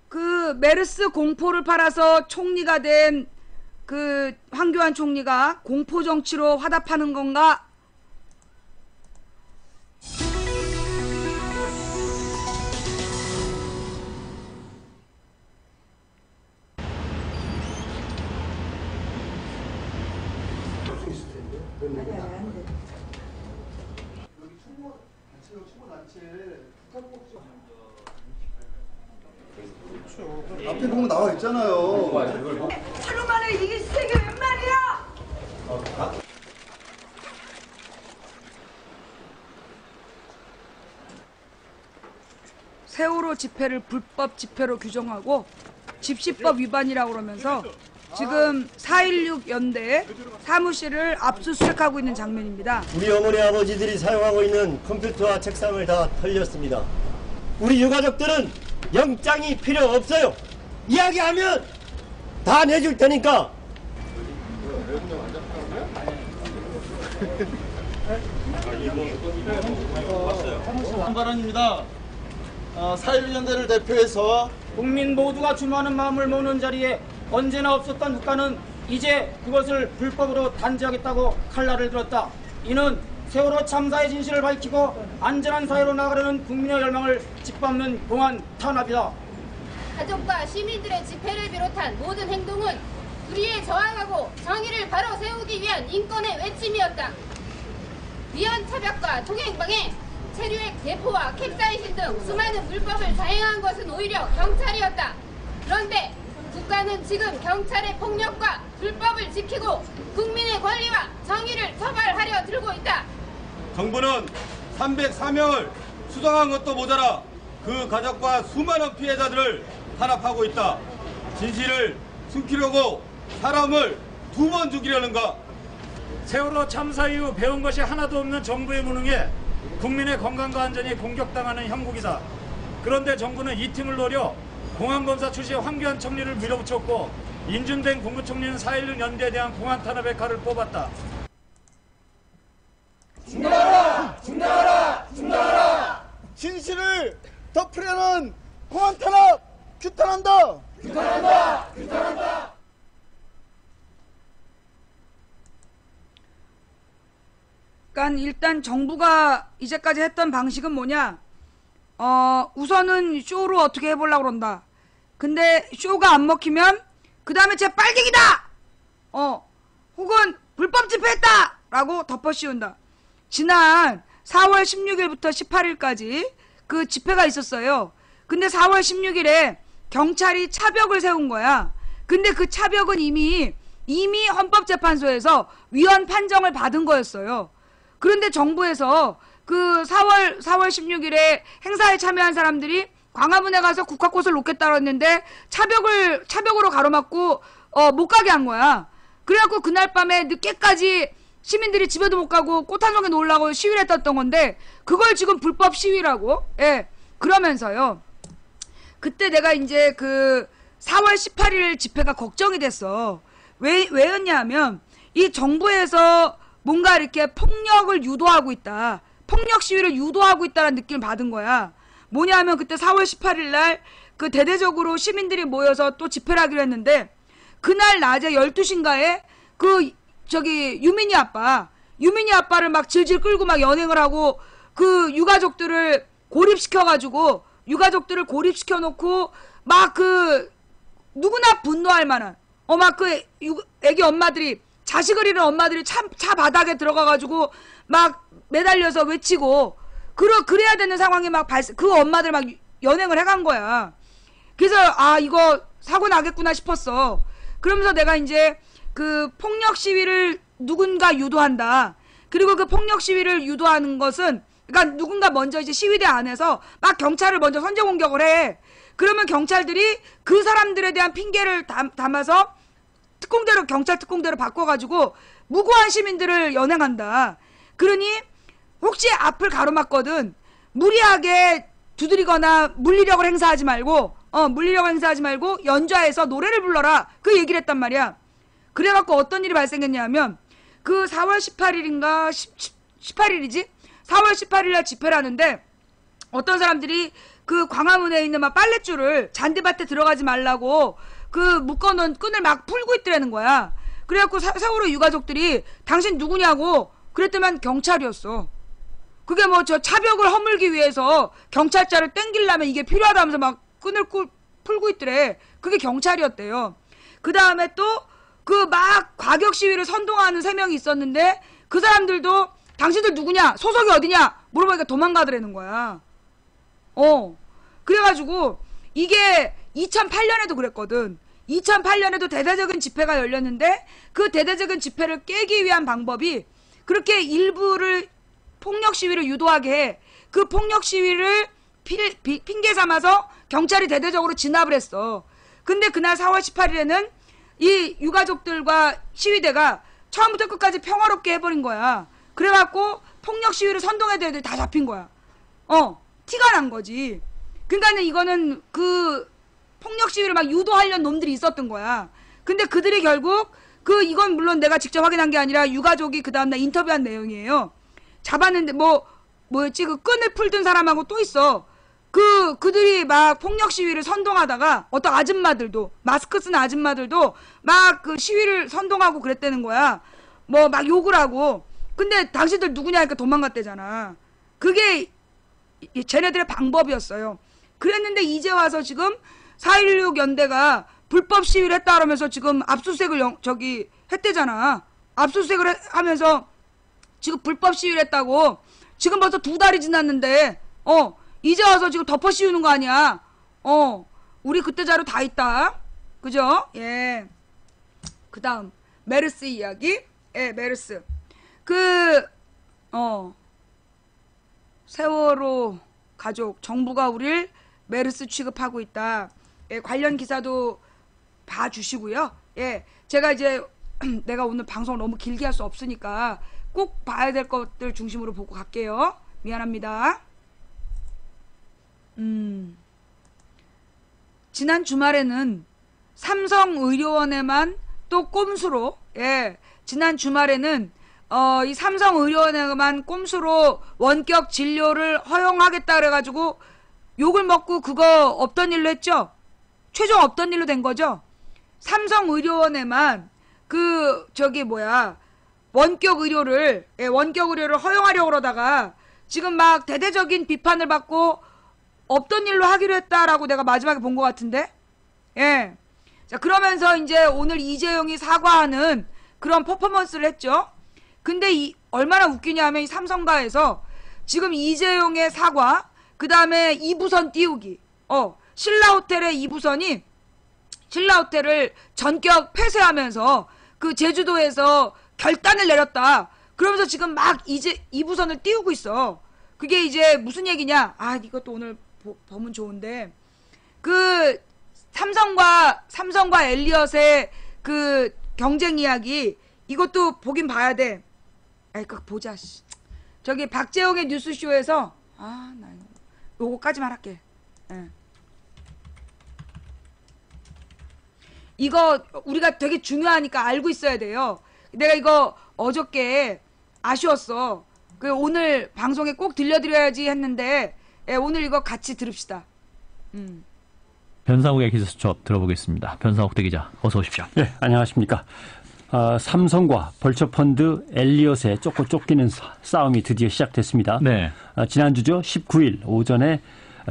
그 메르스 공포를 팔아서 총리가 된 그 황교안 총리가 공포 정치로 화답하는 건가? 앞에 보면 나와 있잖아요. 하루 만에 이길 세계 웬 말이야? 세월호 집회를 불법 집회로 규정하고 집시법 위반이라고 그러면서 지금 4.16 연대 사무실을 압수수색하고 있는 장면입니다. 우리 어머니 아버지들이 사용하고 있는 컴퓨터와 책상을 다 털렸습니다. 우리 유가족들은 영장이 필요 없어요. 이야기하면 다 내줄 테니까. 발언입니다. 4.16 연대를 대표해서 국민 모두가 주모하는 마음을 모으는 자리에 언제나 없었던 국가는 이제 그것을 불법으로 단죄하겠다고 칼날을 들었다. 이는 세월호 참사의 진실을 밝히고 안전한 사회로 나가려는 국민의 열망을 짓밟는 공안 탄압이다. 가족과 시민들의 집회를 비롯한 모든 행동은 불의에 저항하고 정의를 바로 세우기 위한 인권의 외침이었다. 위헌 차벽과 통행방해, 체류액 대포와 캡사이신 등 수많은 불법을 자행한 것은 오히려 경찰이었다. 그런데 국가는 지금 경찰의 폭력과 불법을 지키고 국민의 권리와 정의를 처벌하려 들고 있다. 정부는 304명을 수상한 것도 모자라 그 가족과 수많은 피해자들을 탄압하고 있다. 진실을 숨기려고 사람을 2번 죽이려는가? 세월호 참사 이후 배운 것이 하나도 없는 정부의 무능에 국민의 건강과 안전이 공격당하는 형국이다. 그런데 정부는 이 틈을 노려 공안검사 출신 황교안 총리를 밀어붙였고 인준된 국무총리는 4.16 연대에 대한 공안 탄압의 칼을 뽑았다. 중단하라! 중단하라! 중단하라! 진실을 덮으려는 공안 탄압 규탄한다! 규탄한다! 규탄한다! 그러니까 일단 정부가 이제까지 했던 방식은 뭐냐? 우선은 쇼로 어떻게 해보려고 그런다. 근데 쇼가 안 먹히면 그 다음에 쟤 빨갱이다! 혹은 불법 집회했다! 라고 덮어씌운다. 지난 4월 16일부터 18일까지 그 집회가 있었어요. 근데 4월 16일에 경찰이 차벽을 세운 거야. 근데 그 차벽은 이미 헌법재판소에서 위헌 판정을 받은 거였어요. 그런데 정부에서 그 4월 16일에 행사에 참여한 사람들이 광화문에 가서 국화꽃을 놓겠다고 했는데 차벽으로 가로막고 못 가게 한 거야. 그래갖고 그날 밤에 늦게까지 시민들이 집에도 못 가고 꽃 한 송이 놓으려고 시위를 했던 건데 그걸 지금 불법 시위라고. 예. 그러면서요. 그때 내가 이제 그 4월 18일 집회가 걱정이 됐어. 왜였냐 하면 이 정부에서 뭔가 이렇게 폭력을 유도하고 있다. 폭력 시위를 유도하고 있다는 느낌을 받은 거야. 뭐냐 하면 그때 4월 18일 날 그 대대적으로 시민들이 모여서 또 집회를 하기로 했는데 그날 낮에 12시인가에 그 유민이 아빠를 막 질질 끌고 막 연행을 하고 그 유가족들을 고립시켜가지고 유가족들을 고립시켜놓고 막 그 누구나 분노할 만한 막 그 애기 엄마들이 자식을 잃은 엄마들이 차 바닥에 들어가가지고 막 매달려서 외치고 그래야 되는 상황이 막 그 엄마들 막 연행을 해간 거야. 그래서 이거 사고 나겠구나 싶었어. 그러면서 내가 이제 그 폭력 시위를 누군가 유도한다. 그리고 그 폭력 시위를 유도하는 것은 그러니까 누군가 먼저 이제 시위대 안에서 막 경찰을 먼저 선제 공격을 해. 그러면 경찰들이 그 사람들에 대한 핑계를 담아서 경찰 특공대로 바꿔가지고 무고한 시민들을 연행한다. 그러니 혹시 앞을 가로막거든 무리하게 두드리거나 물리력을 행사하지 말고 연좌해서 노래를 불러라. 그 얘기를 했단 말이야. 그래갖고 어떤 일이 발생했냐면 그 4월 18일인가 18일이지? 4월 18일날 집회를 하는데 어떤 사람들이 그 광화문에 있는 막 빨랫줄을 잔디밭에 들어가지 말라고 그 묶어놓은 끈을 막 풀고 있더라는 거야. 그래갖고 세월호 유가족들이 당신 누구냐고 그랬더만 경찰이었어. 그게 뭐 저 차벽을 허물기 위해서 경찰차를 땡기려면 이게 필요하다면서 막 끈을 풀고 있더래. 그게 경찰이었대요. 그 다음에 또 그 막 과격 시위를 선동하는 3명이 있었는데 그 사람들도 당신들 누구냐? 소속이 어디냐? 물어보니까 도망가더라는 거야. 그래가지고 이게 2008년에도 그랬거든. 2008년에도 대대적인 집회가 열렸는데 그 대대적인 집회를 깨기 위한 방법이 그렇게 일부를 폭력 시위를 유도하게 해. 그 폭력 시위를 핑계 삼아서 경찰이 대대적으로 진압을 했어. 근데 그날 4월 18일에는 이 유가족들과 시위대가 처음부터 끝까지 평화롭게 해버린 거야. 그래갖고 폭력 시위를 선동했던 애들이 다 잡힌 거야. 티가 난 거지. 그러니까는 이거는 그 폭력 시위를 막 유도하려는 놈들이 있었던 거야. 근데 그들이 결국 이건 물론 내가 직접 확인한 게 아니라 유가족이 그 다음날 인터뷰한 내용이에요. 잡았는데 뭐였지? 그 끈을 풀던 사람하고 또 있어. 그들이 막 폭력 시위를 선동하다가 어떤 아줌마들도 마스크 쓴 아줌마들도 막 그 시위를 선동하고 그랬다는 거야. 뭐 막 욕을 하고. 근데 당신들 누구냐 하니까 도망갔대잖아. 그게 쟤네들의 방법이었어요. 그랬는데 이제 와서 지금 4.16 연대가 불법 시위를 했다 그러면서 지금 압수수색을 했대잖아. 압수수색을 하면서 지금 불법 시위를 했다고. 지금 벌써 2달이 지났는데 이제 와서 지금 덮어 씌우는 거 아니야. 우리 그때 자료 다 있다. 그죠? 예. 그 다음 메르스 이야기. 예, 메르스. 세월호 가족 정부가 우릴 메르스 취급하고 있다. 예, 관련 기사도 봐주시고요. 예, 제가 이제 내가 오늘 방송을 너무 길게 할 수 없으니까 꼭 봐야 될 것들 중심으로 보고 갈게요. 미안합니다. 지난 주말에는 삼성의료원에만 또 꼼수로, 예, 지난 주말에는 이 삼성의료원에만 꼼수로 원격 진료를 허용하겠다 그래가지고 욕을 먹고 그거 없던 일로 했죠. 최종 없던 일로 된 거죠. 삼성의료원에만 원격 의료를 허용하려고 그러다가 지금 막 대대적인 비판을 받고 없던 일로 하기로 했다라고 내가 마지막에 본 것 같은데. 예. 자, 그러면서 이제 오늘 이재용이 사과하는 그런 퍼포먼스를 했죠. 근데 얼마나 웃기냐면 이 삼성가에서 지금 이재용의 사과, 그 다음에 2부선 띄우기. 신라호텔의 2부선이 신라호텔을 전격 폐쇄하면서 그 제주도에서 결단을 내렸다. 그러면서 지금 막 이제 2부선을 띄우고 있어. 그게 이제 무슨 얘기냐? 이것도 오늘 보면 좋은데. 삼성과 엘리엇의 그 경쟁 이야기, 이것도 보긴 봐야 돼. 그거 보자. 저기 박재홍의 뉴스쇼에서, 나 요거까지만 할게. 예. 이거 우리가 되게 중요하니까 알고 있어야 돼요. 내가 이거 어저께 아쉬웠어. 오늘 방송에 꼭 들려드려야지 했는데, 오늘 이거 같이 들읍시다. 변상욱의 기자 수첩 들어보겠습니다. 변상욱 대기자, 어서 오십시오. 네, 안녕하십니까. 삼성과 벌처펀드 엘리엇의 쫓기는 싸움이 드디어 시작됐습니다. 네. 지난주죠. 19일 오전에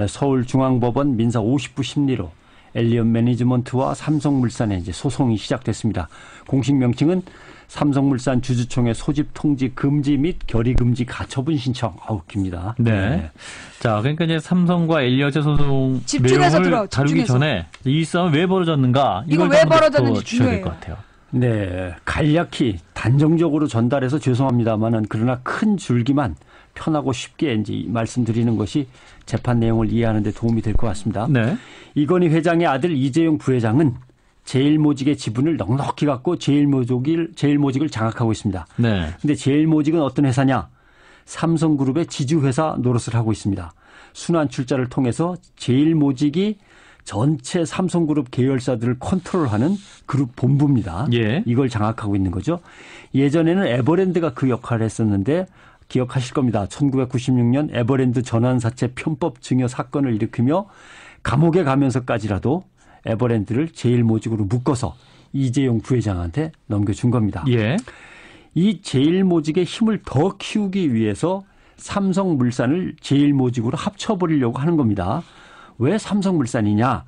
서울중앙법원 민사 50부 심리로 엘리엇 매니지먼트와 삼성물산의 이제 소송이 시작됐습니다. 공식 명칭은 삼성물산 주주총회 소집 통지 금지 및 결의 금지 가처분 신청. 웃깁니다. 네. 자, 그러니까 이제 삼성과 엘리엇의 소송 내용을 다루기 전에 이 싸움이 왜 벌어졌는가? 이거 왜 벌어졌는지 중요해요. 될 것 같아요. 네, 간략히 단정적으로 전달해서 죄송합니다만은 그러나 큰 줄기만 편하고 쉽게 이제 말씀드리는 것이 재판 내용을 이해하는 데 도움이 될 것 같습니다. 네. 이건희 회장의 아들 이재용 부회장은 제일모직의 지분을 넉넉히 갖고 제일모직을 장악하고 있습니다. 네. 근데 제일모직은 어떤 회사냐? 삼성그룹의 지주회사 노릇을 하고 있습니다. 순환 출자를 통해서 제일모직이 전체 삼성그룹 계열사들을 컨트롤하는 그룹 본부입니다. 예. 이걸 장악하고 있는 거죠. 예전에는 에버랜드가 그 역할을 했었는데 기억하실 겁니다. 1996년 에버랜드 전환사채 편법 증여 사건을 일으키며 감옥에 가면서까지라도 에버랜드를 제일모직으로 묶어서 이재용 부회장한테 넘겨준 겁니다. 예. 이 제일모직의 힘을 더 키우기 위해서 삼성물산을 제일모직으로 합쳐버리려고 하는 겁니다. 왜 삼성물산이냐?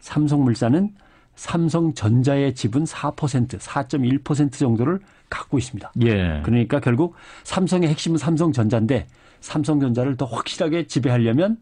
삼성물산은 삼성전자의 지분 4.1% 정도를 갖고 있습니다. 예. 그러니까 결국 삼성의 핵심은 삼성전자인데 삼성전자를 더 확실하게 지배하려면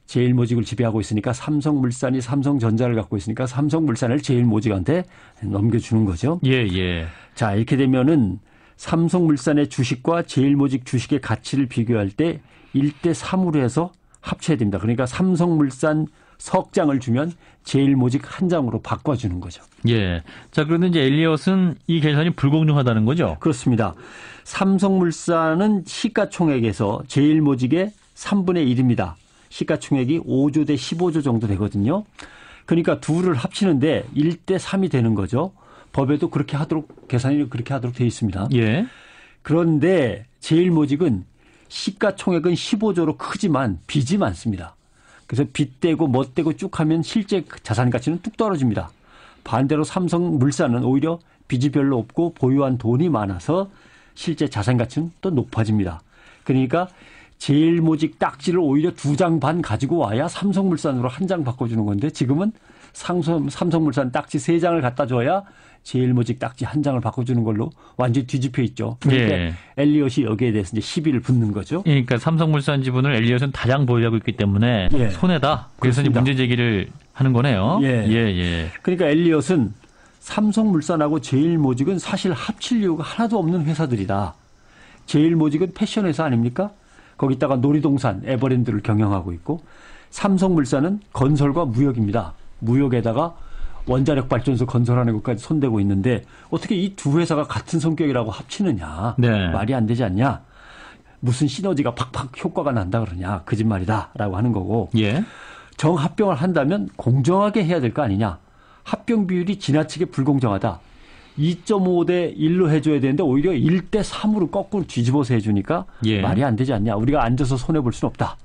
제일모직을 지배하고 있으니까 삼성물산이 삼성전자를 갖고 있으니까 삼성물산을 제일모직한테 넘겨주는 거죠. 예, 예. 자, 이렇게 되면은 삼성물산의 주식과 제일모직 주식의 가치를 비교할 때 1대 3으로 해서 합쳐야 됩니다. 그러니까 삼성물산 석장을 주면 제일모직 한 장으로 바꿔주는 거죠. 예. 자, 그런데 이제 엘리엇은 이 계산이 불공정하다는 거죠? 그렇습니다. 삼성물산은 시가총액에서 제일모직의 3분의 1입니다. 시가총액이 5조 대 15조 정도 되거든요. 그러니까 둘을 합치는데 1대 3이 되는 거죠. 법에도 그렇게 하도록 계산이 그렇게 하도록 되어 있습니다. 예. 그런데 제일모직은 시가총액은 15조로 크지만 빚이 많습니다. 그래서 빚 떼고 뭐 떼고 쭉 하면 실제 자산 가치는 뚝 떨어집니다. 반대로 삼성물산은 오히려 빚이 별로 없고 보유한 돈이 많아서 실제 자산 가치는 또 높아집니다. 그러니까 제일모직 딱지를 오히려 2장 반 가지고 와야 삼성물산으로 한 장 바꿔주는 건데 지금은 삼성물산 딱지 3장을 갖다 줘야 제일모직 딱지 한 장을 바꿔주는 걸로 완전히 뒤집혀 있죠. 그러니까 예. 엘리엇이 여기에 대해서 이제 시비를 붙는 거죠. 그러니까 삼성물산 지분을 엘리엇은 다량 보유하고 있기 때문에 예. 손해다. 그래서 이제 그렇습니다. 문제 제기를 하는 거네요. 예. 예, 예. 그러니까 엘리엇은 삼성물산하고 제일모직은 사실 합칠 이유가 하나도 없는 회사들이다. 제일모직은 패션 회사 아닙니까? 거기다가 놀이동산, 에버랜드를 경영하고 있고 삼성물산은 건설과 무역입니다. 무역에다가 원자력 발전소 건설하는 것까지 손대고 있는데 어떻게 이 두 회사가 같은 성격이라고 합치느냐. 네. 말이 안 되지 않냐. 무슨 시너지가 팍팍 효과가 난다 그러냐. 거짓말이다라고 하는 거고. 예. 정합병을 한다면 공정하게 해야 될 거 아니냐. 합병 비율이 지나치게 불공정하다. 2.5대 1로 해줘야 되는데 오히려 1대 3으로 거꾸로 뒤집어서 해주니까 예. 말이 안 되지 않냐. 우리가 앉아서 손해볼 수는 없다.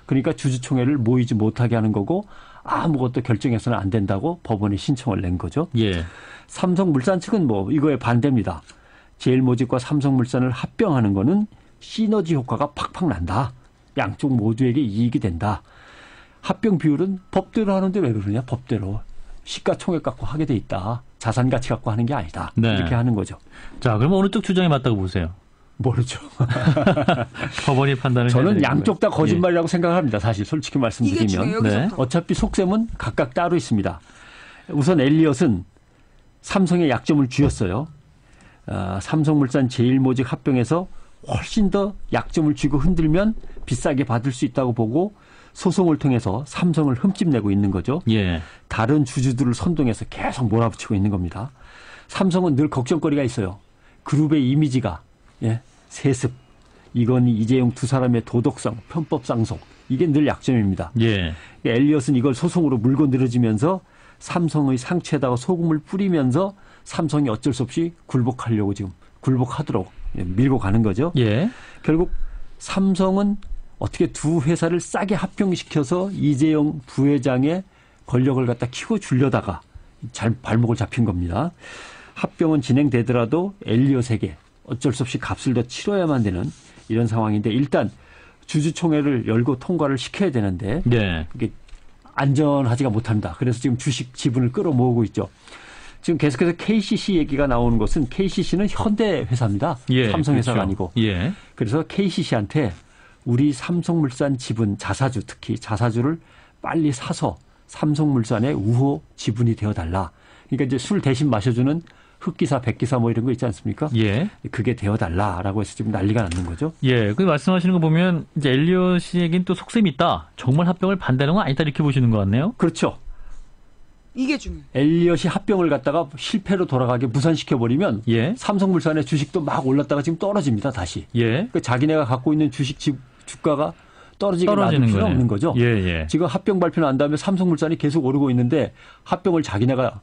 그러니까 주주총회를 모이지 못하게 하는 거고 아무것도 결정해서는 안 된다고 법원에 신청을 낸 거죠. 예. 삼성물산 측은 뭐 이거에 반대입니다. 제일모직과 삼성물산을 합병하는 거는 시너지 효과가 팍팍 난다. 양쪽 모두에게 이익이 된다. 합병 비율은 법대로 하는데 왜 그러냐. 법대로. 시가총액 갖고 하게 돼 있다. 자산 가치 갖고 하는 게 아니다. 네. 이렇게 하는 거죠. 자, 그럼 어느 쪽 주장이 맞다고 보세요? 모르죠. 법원이 판단을 해야 저는 되는 양쪽 다 거예요. 거짓말이라고 생각합니다. 사실 솔직히 이게 말씀드리면. 중요해요. 여기서 네. 어차피 속셈은 각각 따로 있습니다. 우선 엘리엇은 삼성의 약점을 쥐었어요. 삼성물산 제일모직 합병해서 훨씬 더 약점을 쥐고 흔들면 비싸게 받을 수 있다고 보고 소송을 통해서 삼성을 흠집내고 있는 거죠. 예. 다른 주주들을 선동해서 계속 몰아붙이고 있는 겁니다. 삼성은 늘 걱정거리가 있어요. 그룹의 이미지가 세습, 이건희, 이재용 두 사람의 도덕성, 편법상속 이게 늘 약점입니다. 예. 엘리엇은 이걸 소송으로 물고 늘어지면서 삼성의 상처에다가 소금을 뿌리면서 삼성이 어쩔 수 없이 굴복하려고 지금 굴복하도록 밀고 가는 거죠. 예. 결국 삼성은 어떻게 두 회사를 싸게 합병시켜서 이재용 부회장의 권력을 갖다 키워 주려다가 잘 발목을 잡힌 겁니다. 합병은 진행되더라도 엘리엇에게 어쩔 수 없이 값을 더 치러야만 되는 이런 상황인데 일단 주주총회를 열고 통과를 시켜야 되는데 네. 이게 안전하지가 못합니다. 그래서 지금 주식 지분을 끌어모으고 있죠. 지금 계속해서 KCC 얘기가 나오는 것은 KCC는 현대 회사입니다. 예, 삼성회사가 그렇죠. 아니고. 예. 그래서 KCC한테 우리 삼성물산 지분 자사주 특히 자사주를 빨리 사서 삼성물산의 우호 지분이 되어달라. 그러니까 이제 술 대신 마셔주는 흑기사, 백기사 뭐 이런 거 있지 않습니까? 예. 그게 되어달라라고 해서 지금 난리가 났는 거죠. 예. 그 말씀하시는 거 보면 이제 엘리엇에겐 또 속셈이 있다. 정말 합병을 반대하는 건 아니다 이렇게 보시는 것 같네요. 그렇죠. 이게 중요해요. 엘리엇이 합병을 갖다가 실패로 돌아가게 무산시켜버리면 예. 삼성물산의 주식도 막 올랐다가 지금 떨어집니다. 다시. 예. 그러니까 자기네가 갖고 있는 주식 주가가 떨어지게 놔둘 떨어지는 필요는 거네요. 없는 거죠. 예, 예. 지금 합병 발표 난 다음에 삼성물산이 계속 오르고 있는데 합병을 자기네가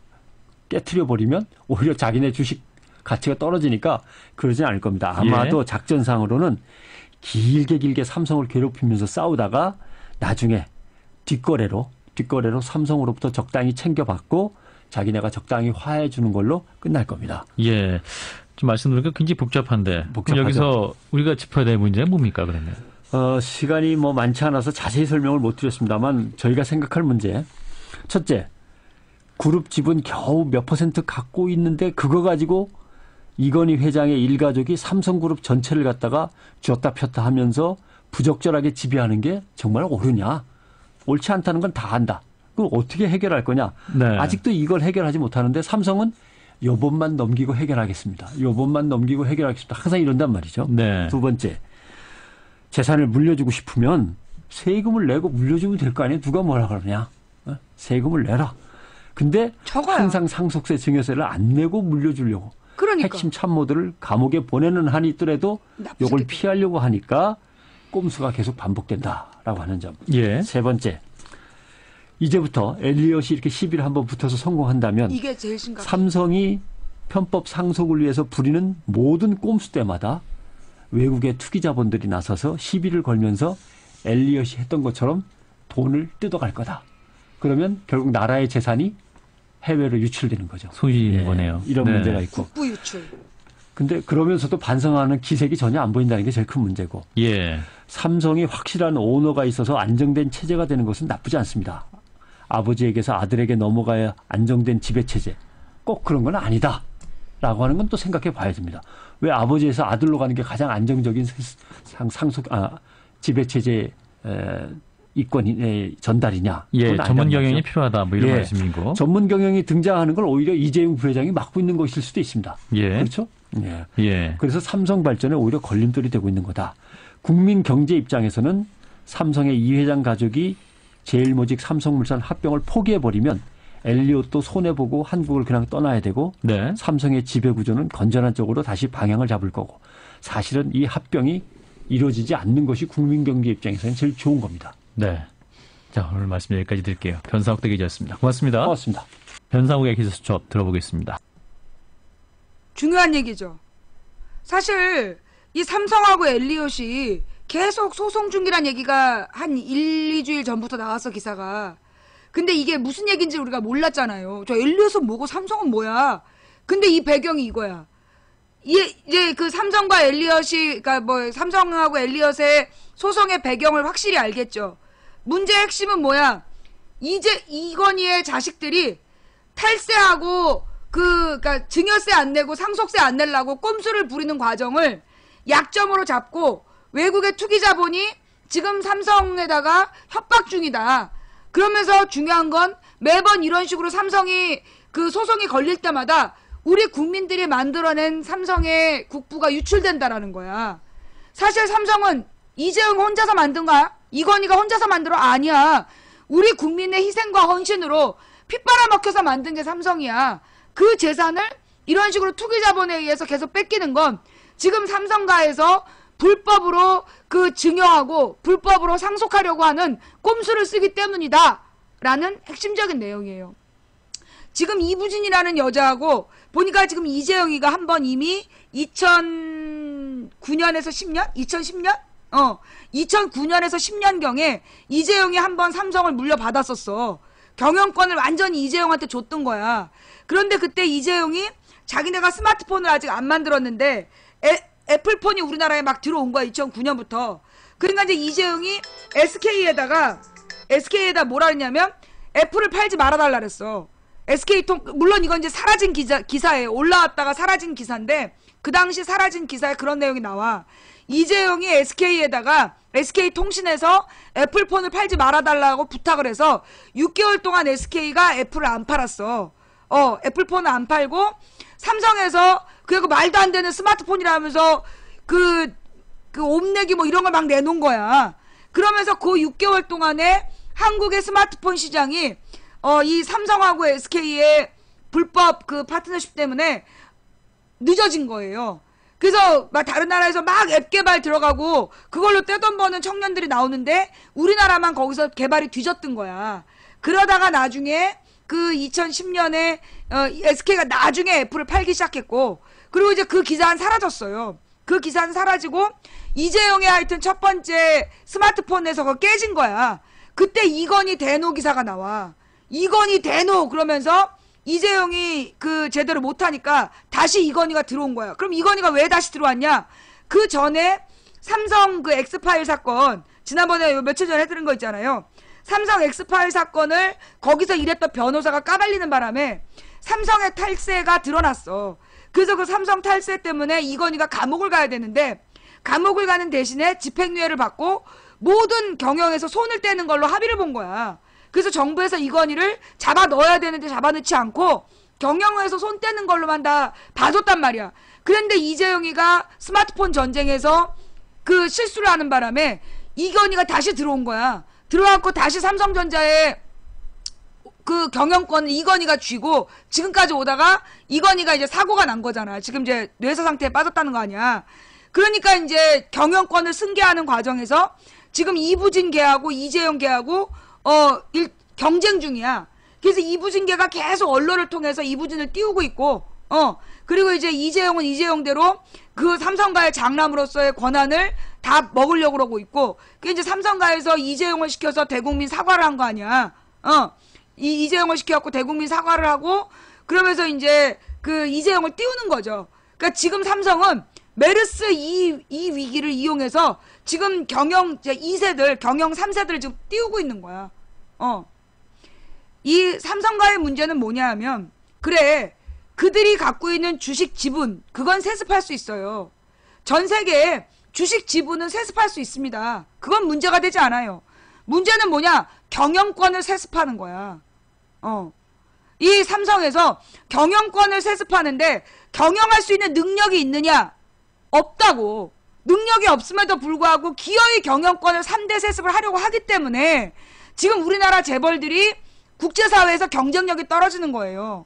깨트려 버리면 오히려 자기네 주식 가치가 떨어지니까 그러진 않을 겁니다. 아마도 예. 작전상으로는 길게 삼성을 괴롭히면서 싸우다가 나중에 뒷거래로 삼성으로부터 적당히 챙겨받고 자기네가 적당히 화해 주는 걸로 끝날 겁니다. 예. 좀 말씀드리니까 굉장히 복잡한데. 복잡하죠. 여기서 우리가 짚어야 될 문제는 뭡니까 그러면? 시간이 뭐 많지 않아서 자세히 설명을 못 드렸습니다만 저희가 생각할 문제. 첫째, 그룹 지분 겨우 몇 % 갖고 있는데 그거 가지고 이건희 회장의 일가족이 삼성그룹 전체를 갖다가 쥐었다 폈다 하면서 부적절하게 지배하는 게 정말 옳으냐. 옳지 않다는 건 다 안다. 그럼 어떻게 해결할 거냐. 네. 아직도 이걸 해결하지 못하는데 삼성은 요번만 넘기고 해결하겠습니다. 요번만 넘기고 해결하겠습니다. 항상 이런단 말이죠. 네. 두 번째, 재산을 물려주고 싶으면 세금을 내고 물려주면 될 거 아니에요. 누가 뭐라 그러냐. 세금을 내라. 근데 적어요. 항상 상속세 증여세를 안 내고 물려주려고. 그러니까. 핵심 참모들을 감옥에 보내는 한이 있더라도 나쁜 이걸 새끼들. 피하려고 하니까 꼼수가 계속 반복된다라고 하는 점. 예. 세 번째, 이제부터 엘리엇이 이렇게 시비를 한번 붙어서 성공한다면 이게 제일 심각해. 삼성이 편법 상속을 위해서 부리는 모든 꼼수 때마다 외국의 투기 자본들이 나서서 시비를 걸면서 엘리엇이 했던 것처럼 돈을 뜯어갈 거다. 그러면 결국 나라의 재산이 해외로 유출되는 거죠. 손실인 거네요. 이런 네. 문제가 있고. 국부 유출. 근데 그러면서도 반성하는 기색이 전혀 안 보인다는 게 제일 큰 문제고. 예. 삼성이 확실한 오너가 있어서 안정된 체제가 되는 것은 나쁘지 않습니다. 아버지에게서 아들에게 넘어가야 안정된 지배체제. 꼭 그런 건 아니다. 라고 하는 건 또 생각해 봐야 됩니다. 왜 아버지에서 아들로 가는 게 가장 안정적인 지배체제 이권의 전달이냐. 예, 그건 전문 아니란 경영이 말이죠. 필요하다. 뭐 이런 예, 말씀이고. 전문 경영이 등장하는 걸 오히려 이재용 부회장이 막고 있는 것일 수도 있습니다. 예. 그렇죠? 예. 예. 그래서 삼성 발전에 오히려 걸림돌이 되고 있는 거다. 국민 경제 입장에서는 삼성의 이 회장 가족이 제일모직 삼성물산 합병을 포기해버리면 엘리엇도 손해보고 한국을 그냥 떠나야 되고 네. 삼성의 지배구조는 건전한 쪽으로 다시 방향을 잡을 거고 사실은 이 합병이 이루어지지 않는 것이 국민 경제 입장에서는 제일 좋은 겁니다. 네. 자, 오늘 말씀 여기까지 드릴게요. 변상욱 대기자였습니다. 고맙습니다. 고맙습니다. 변상욱의 기자수첩 들어보겠습니다. 중요한 얘기죠. 사실 이 삼성하고 엘리엇이 계속 소송 중이란 얘기가 한 1, 2주일 전부터 나왔어, 기사가. 근데 이게 무슨 얘기인지 우리가 몰랐잖아요. 저 엘리엇은 뭐고 삼성은 뭐야. 근데 이 배경이 이거야. 이제 그 삼성과 엘리엇이, 그러니까 뭐 삼성하고 엘리엇의 소송의 배경을 확실히 알겠죠. 문제의 핵심은 이제 이건희의 자식들이 탈세하고 그러니까 증여세 안 내고 상속세 안 내려고 꼼수를 부리는 과정을 약점으로 잡고 외국의 투기 자본이 지금 삼성에다가 협박 중이다. 그러면서 중요한 건 매번 이런 식으로 삼성이 그 소송이 걸릴 때마다 우리 국민들이 만들어낸 삼성의 국부가 유출된다라는 거야. 사실 삼성은 이재용 혼자서 만든 거야? 이건희가 혼자서 만들어? 아니야. 우리 국민의 희생과 헌신으로 피 빨아먹혀서 만든 게 삼성이야. 그 재산을 이런 식으로 투기 자본에 의해서 계속 뺏기는 건 지금 삼성가에서 불법으로 그 증여하고 불법으로 상속하려고 하는 꼼수를 쓰기 때문이다 라는 핵심적인 내용이에요. 지금 이부진이라는 여자하고 보니까 지금 이재영이가 한번 이미 2009년에서 10년? 2010년? 2009년에서 10년경에 이재영이 한번 삼성을 물려받았었어. 경영권을 완전히 이재영한테 줬던 거야. 그런데 그때 이재영이 자기네가 스마트폰을 아직 안 만들었는데 애플폰이 우리나라에 막 들어온 거야. 2009년부터. 그러니까 이제 이재용이 SK에다 뭐라 했냐면 애플을 팔지 말아달라 그랬어. SK통 물론 이건 이제 사라진 기사예요. 올라왔다가 사라진 기사인데 그 당시 사라진 기사에 그런 내용이 나와. 이재용이 SK에다가 SK통신에서 애플폰을 팔지 말아달라고 부탁을 해서 6개월 동안 SK가 애플을 안 팔았어. 애플폰을 안 팔고 삼성에서 그리고 말도 안 되는 스마트폰이라면서 그 옴내기 뭐 이런 걸 막 내놓은 거야. 그러면서 그 6개월 동안에 한국의 스마트폰 시장이 이 삼성하고 SK의 불법 그 파트너십 때문에 늦어진 거예요. 그래서 막 다른 나라에서 막 앱 개발 들어가고 그걸로 떼돈 버는 청년들이 나오는데 우리나라만 거기서 개발이 뒤졌던 거야. 그러다가 나중에 그 2010년에 SK가 나중에 애플을 팔기 시작했고 그리고 이제 그 기사는 사라졌어요. 그 기사는 사라지고 이재용의 하여튼 첫 번째 스마트폰에서 그거 깨진 거야. 그때 이건희 대노 기사가 나와. 이건희 대노 그러면서 이재용이 그 제대로 못하니까 다시 이건희가 들어온 거야. 그럼 이건희가 왜 다시 들어왔냐? 그 전에 삼성 그 엑스파일 사건 지난번에 며칠 전에 해드린 거 있잖아요. 삼성 엑스파일 사건을 거기서 일했던 변호사가 까발리는 바람에 삼성의 탈세가 드러났어. 그래서 그 삼성 탈세 때문에 이건희가 감옥을 가야 되는데 감옥을 가는 대신에 집행유예를 받고 모든 경영에서 손을 떼는 걸로 합의를 본 거야. 그래서 정부에서 이건희를 잡아 넣어야 되는데 잡아 넣지 않고 경영에서 손 떼는 걸로만 다 봐줬단 말이야. 그런데 이재용이가 스마트폰 전쟁에서 그 실수를 하는 바람에 이건희가 다시 들어온 거야. 들어왔고 다시 삼성전자에 그 경영권을 이건희가 쥐고 지금까지 오다가 이건희가 이제 사고가 난 거잖아. 지금 이제 뇌사 상태에 빠졌다는 거 아니야. 그러니까 이제 경영권을 승계하는 과정에서 지금 이부진 걔하고 이재용 걔하고 경쟁 중이야. 그래서 이부진계가 계속 언론을 통해서 이부진을 띄우고 있고, 그리고 이제 이재용은 이재용대로 그 삼성가의 장남으로서의 권한을 다 먹으려고 그러고 있고, 그 이제 삼성가에서 이재용을 시켜서 대국민 사과를 한 거 아니야. 이재용을 시켜갖고 대국민 사과를 하고, 그러면서 이제 그 이재용을 띄우는 거죠. 그러니까 지금 삼성은 메르스 이 위기를 이용해서 지금 경영 2세들, 경영 3세들을 지금 띄우고 있는 거야. 이 삼성가의 문제는 뭐냐 하면, 그래, 그들이 갖고 있는 주식 지분, 그건 세습할 수 있어요. 전 세계에 주식 지분은 세습할 수 있습니다. 그건 문제가 되지 않아요. 문제는 뭐냐? 경영권을 세습하는 거야. 이 삼성에서 경영권을 세습하는데 경영할 수 있는 능력이 있느냐? 없다고. 능력이 없음에도 불구하고 기어이 경영권을 3대 세습을 하려고 하기 때문에 지금 우리나라 재벌들이 국제사회에서 경쟁력이 떨어지는 거예요.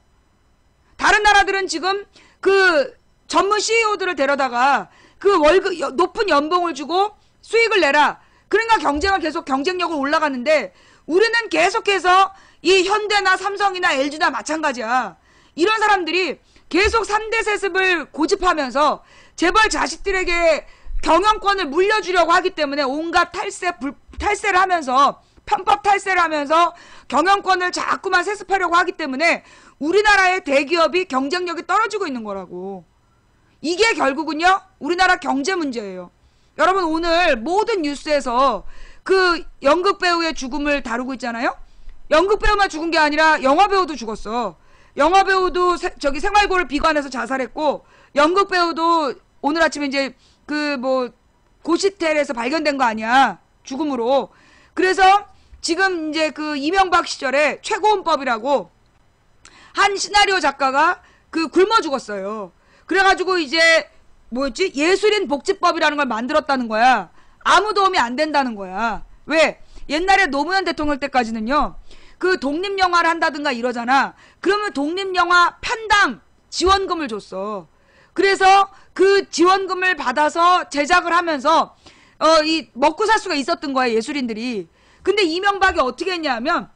다른 나라들은 지금 그 전문 CEO들을 데려다가 그 월급, 높은 연봉을 주고 수익을 내라. 그러니까 계속 경쟁력을 올라가는데 우리는 계속해서 이 현대나 삼성이나 LG나 마찬가지야. 이런 사람들이 계속 3대 세습을 고집하면서 재벌 자식들에게 경영권을 물려주려고 하기 때문에 온갖 탈세를 하면서 편법 탈세를 하면서 경영권을 자꾸만 세습하려고 하기 때문에 우리나라의 대기업이 경쟁력이 떨어지고 있는 거라고. 이게 결국은요 우리나라 경제 문제예요. 여러분 오늘 모든 뉴스에서 그 연극배우의 죽음을 다루고 있잖아요. 연극배우만 죽은 게 아니라 영화배우도 죽었어. 영화배우도 생활고를 비관해서 자살했고 연극배우도 오늘 아침에 이제 그 뭐 고시텔에서 발견된 거 아니야. 죽음으로. 그래서 지금 이제 그 이명박 시절에 최고헌법이라고 한 시나리오 작가가 그 굶어 죽었어요. 그래가지고 이제 뭐였지? 예술인 복지법이라는 걸 만들었다는 거야. 아무 도움이 안 된다는 거야. 왜? 옛날에 노무현 대통령 때까지는요. 그 독립영화를 한다든가 이러잖아. 그러면 독립영화 편당 지원금을 줬어. 그래서 그 지원금을 받아서 제작을 하면서 이 먹고 살 수가 있었던 거야 예술인들이. 근데 이명박이 어떻게 했냐면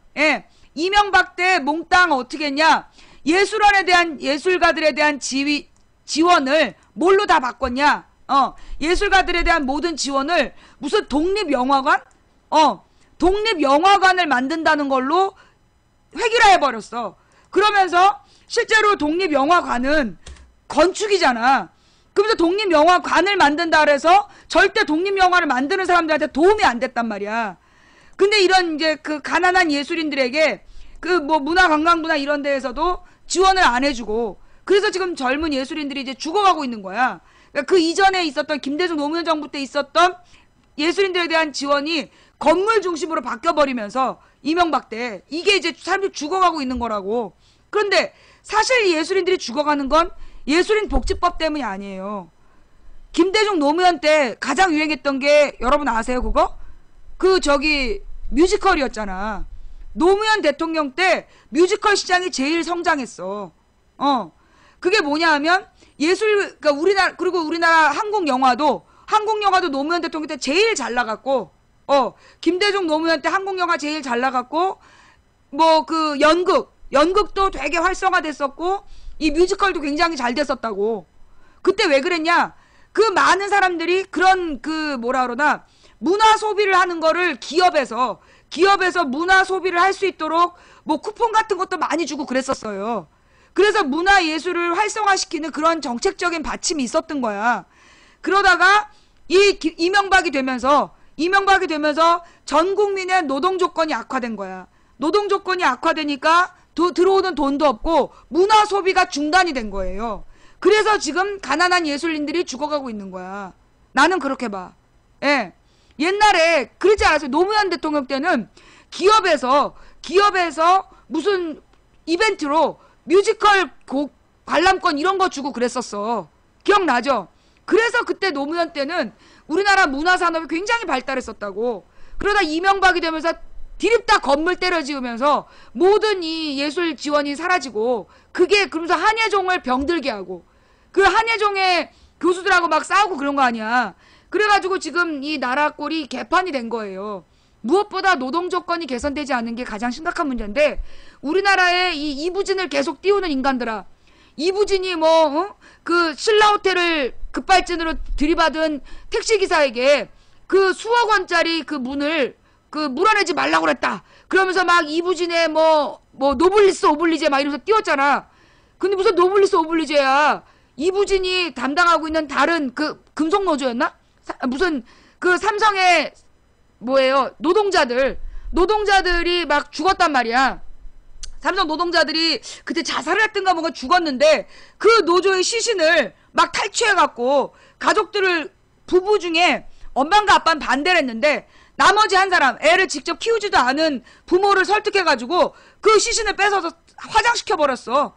이명박 때 몽땅 어떻게 했냐. 예술가들에 대한 지원을 뭘로 다 바꿨냐. 예술가들에 대한 모든 지원을 무슨 독립영화관? 독립영화관을 만든다는 걸로 획일화해버렸어. 그러면서 실제로 독립영화관은 건축이잖아. 그러면서 독립영화관을 만든다 그래서 절대 독립영화를 만드는 사람들한테 도움이 안 됐단 말이야. 근데 이런 이제 그 가난한 예술인들에게 그 뭐 문화관광부나 이런 데에서도 지원을 안 해주고 그래서 지금 젊은 예술인들이 이제 죽어가고 있는 거야. 그러니까 그 이전에 있었던 김대중 노무현 정부 때 있었던 예술인들에 대한 지원이 건물 중심으로 바뀌어버리면서 이명박 때 이게 이제 사람들이 죽어가고 있는 거라고. 그런데 사실 예술인들이 죽어가는 건 예술인 복지법 때문이 아니에요. 김대중 노무현 때 가장 유행했던 게 여러분 아세요 그거? 그 뮤지컬이었잖아. 노무현 대통령 때 뮤지컬 시장이 제일 성장했어. 그게 뭐냐 하면 그러니까 우리나라 한국 영화도 노무현 대통령 때 제일 잘 나갔고, 김대중 노무현 때 한국 영화 제일 잘 나갔고, 뭐 그 연극도 되게 활성화됐었고, 이 뮤지컬도 굉장히 잘 됐었다고. 그때 왜 그랬냐? 그 많은 사람들이 그런 그 뭐라 그러나 문화 소비를 하는 거를 기업에서 문화 소비를 할 수 있도록 뭐 쿠폰 같은 것도 많이 주고 그랬었어요. 그래서 문화 예술을 활성화시키는 그런 정책적인 받침이 있었던 거야. 그러다가 이명박이 되면서 이명박이 되면서 전 국민의 노동 조건이 악화된 거야. 노동 조건이 악화되니까 들어오는 돈도 없고 문화 소비가 중단이 된 거예요. 그래서 지금 가난한 예술인들이 죽어가고 있는 거야. 나는 그렇게 봐. 예. 옛날에 그러지 않았어요. 노무현 대통령 때는 기업에서 무슨 이벤트로 뮤지컬 곡 관람권 이런 거 주고 그랬었어. 기억나죠? 그래서 그때 노무현 때는 우리나라 문화산업이 굉장히 발달했었다고. 그러다 이명박이 되면서 디립다 건물 때려 지으면서 모든 이 예술 지원이 사라지고, 그게 그러면서 한예종을 병들게 하고, 그 한예종의 교수들하고 막 싸우고 그런 거 아니야. 그래가지고 지금 이 나라 꼴이 개판이 된 거예요. 무엇보다 노동 조건이 개선되지 않는 게 가장 심각한 문제인데, 우리나라에 이 이부진을 계속 띄우는 인간들아, 이부진이 그 신라호텔을 급발진으로 들이받은 택시기사에게 그 수억 원짜리 그 문을 물어내지 말라고 그랬다. 그러면서 막 이부진의 노블리스 오블리제 막 이러면서 띄웠잖아. 근데 무슨 노블리스 오블리제야. 이부진이 담당하고 있는 다른 그 금속노조였나? 무슨 그 삼성의 노동자들이 막 죽었단 말이야. 삼성 노동자들이 그때 자살을 했던가 뭔가 죽었는데, 그 노조의 시신을 막 탈취해갖고 가족들을, 부부 중에 엄마가 아빠는 반대를 했는데 나머지 한 사람, 애를 직접 키우지도 않은 부모를 설득해가지고 그 시신을 뺏어서 화장시켜버렸어.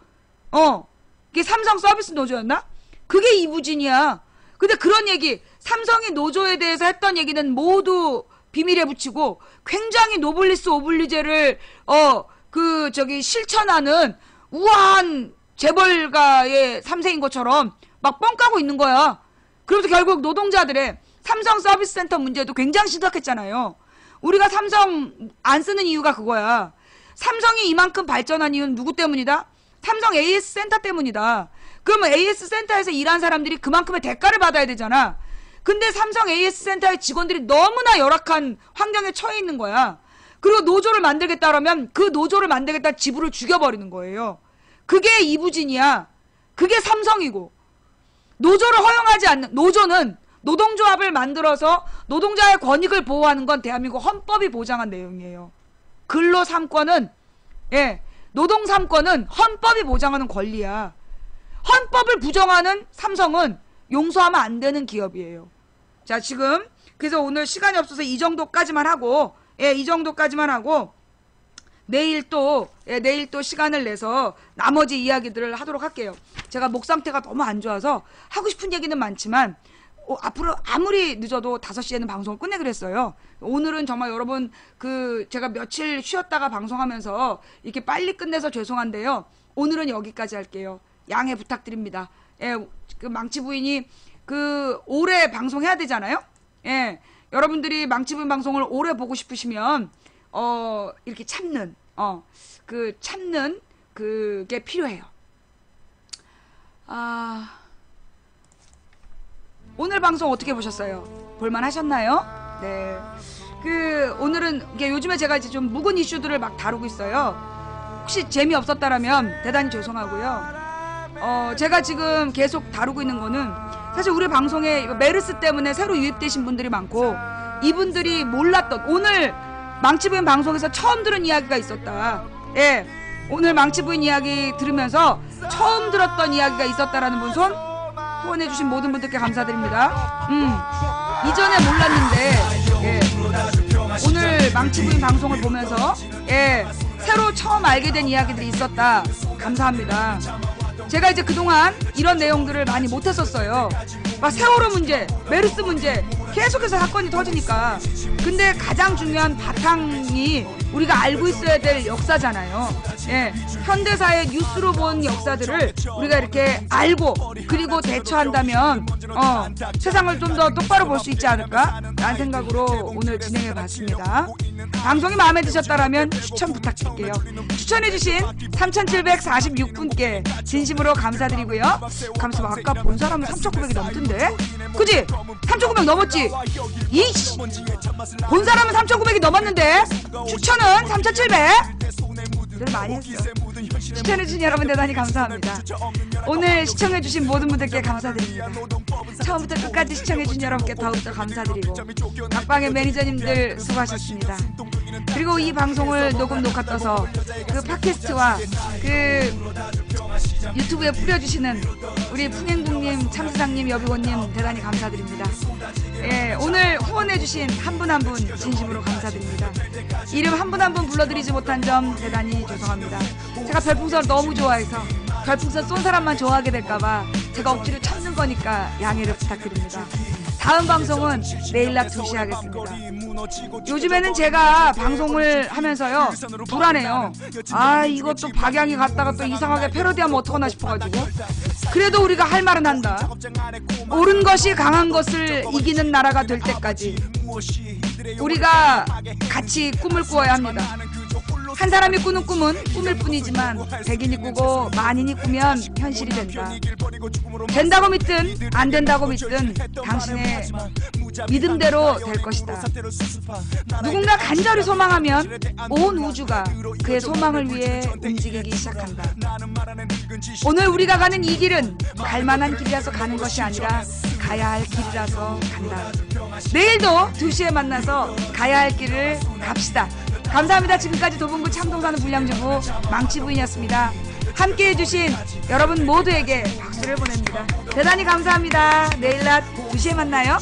그게 삼성 서비스 노조였나? 그게 이부진이야. 근데 그런 얘기, 삼성이 노조에 대해서 했던 얘기는 모두 비밀에 붙이고 굉장히 노블리스 오블리제를 실천하는 우아한 재벌가의 3세인 것처럼 막 뻥 까고 있는 거야. 그래서 결국 노동자들의 삼성 서비스 센터 문제도 굉장히 심각했잖아요. 우리가 삼성 안 쓰는 이유가 그거야. 삼성이 이만큼 발전한 이유는 누구 때문이다? 삼성 AS 센터 때문이다. 그러면 AS 센터에서 일한 사람들이 그만큼의 대가를 받아야 되잖아. 근데 삼성 AS 센터의 직원들이 너무나 열악한 환경에 처해 있는 거야. 그리고 노조를 만들겠다 그러면 그 노조를 만들겠다 지부를 죽여버리는 거예요. 그게 이부진이야. 그게 삼성이고. 노조를 허용하지 않는, 노조는 노동조합을 만들어서 노동자의 권익을 보호하는 건 대한민국 헌법이 보장한 내용이에요. 근로 3권은, 노동 3권은 헌법이 보장하는 권리야. 헌법을 부정하는 삼성은 용서하면 안 되는 기업이에요. 자, 지금 그래서 오늘 시간이 없어서 이 정도까지만 하고, 내일 또 시간을 내서 나머지 이야기들을 하도록 할게요. 제가 목 상태가 너무 안 좋아서 하고 싶은 얘기는 많지만 앞으로 아무리 늦어도 5시에는 방송을 끝내기로 했어요. 오늘은 정말 여러분 제가 며칠 쉬었다가 방송하면서 이렇게 빨리 끝내서 죄송한데요. 오늘은 여기까지 할게요. 양해 부탁드립니다. 그 망치 부인이 올해 방송해야 되잖아요. 여러분들이 망치 부인 방송을 오래 보고 싶으시면 이렇게 참는 그게 필요해요. 오늘 방송 어떻게 보셨어요? 볼만 하셨나요? 네. 오늘은 요즘에 제가 이제 좀 묵은 이슈들을 막 다루고 있어요. 혹시 재미없었다라면 대단히 죄송하고요. 제가 지금 계속 다루고 있는 거는 사실 우리 방송에 메르스 때문에 새로 유입되신 분들이 많고, 이분들이 몰랐던, 오늘 망치부인 방송에서 처음 들은 이야기가 있었다. 오늘 망치부인 이야기 들으면서 처음 들었던 이야기가 있었다라는 분 손 후원해주신 모든 분들께 감사드립니다. 이전에 몰랐는데 오늘 망치부인 방송을 보면서 새로 처음 알게 된 이야기들이 있었다. 감사합니다. 제가 이제 그동안 이런 내용들을 많이 못했었어요. 막 세월호 문제, 메르스 문제 계속해서 사건이 터지니까. 근데 가장 중요한 바탕이 우리가 알고 있어야 될 역사잖아요. 현대사의 뉴스로 본 역사들을 우리가 이렇게 알고 그리고 대처한다면 세상을 좀 더 똑바로 볼 수 있지 않을까 라는 생각으로 오늘 진행해봤습니다. 방송이 마음에 드셨다면 추천 부탁드릴게요. 추천해주신 3746분께 진심으로 감사드리고요. 감사합니다. 아까 본 사람은 3900이 넘던데? 그지? 3900 넘었지? 이씨! 본 사람은 3900이 넘었는데 추천은 3700. 늘 많이 했어. 시청해주신 여러분 대단히 감사합니다. 오늘 시청해주신 모든 분들께 감사드립니다. 처음부터 끝까지 시청해주신 여러분께 더욱더 감사드리고 각방의 매니저님들 수고하셨습니다. 그리고 이 방송을 녹화 떠서 그 팟캐스트와 그 유튜브에 뿌려주시는 우리 풍행국님, 참수상님, 여비고님 대단히 감사드립니다. 예, 오늘 후원해주신 한 분 한 분 진심으로 감사드립니다. 이름 한 분 한 분 불러드리지 못한 점 대단히 죄송합니다. 제가 별풍선을 너무 좋아해서 별풍선 쏜 사람만 좋아하게 될까봐 제가 억지로 참는 거니까 양해를 부탁드립니다. 다음 방송은 내일 낮 2시에 하겠습니다. 요즘에는 제가 방송을 하면서요 불안해요. 아, 이것도 박양이 갔다가 또 이상하게 패러디하면 어떡하나 싶어가지고. 그래도 우리가 할 말은 한다. 옳은 것이 강한 것을 이기는 나라가 될 때까지 우리가 같이 꿈을 꾸어야 합니다. 한 사람이 꾸는 꿈은 꿈일 뿐이지만 100인이 꾸고 만인이 꾸면 현실이 된다. 된다고 믿든 안 된다고 믿든 당신의 믿음대로 될 것이다. 누군가 간절히 소망하면 온 우주가 그의 소망을 위해 움직이기 시작한다. 오늘 우리가 가는 이 길은 갈만한 길이라서 가는 것이 아니라 가야 할 길이라서 간다. 내일도 2시에 만나서 가야 할 길을 갑시다. 감사합니다. 지금까지 도봉구 참동사는 불량주부 망치부인이었습니다. 함께해 주신 여러분 모두에게 박수를 보냅니다. 대단히 감사합니다. 내일 낮 2시에 만나요.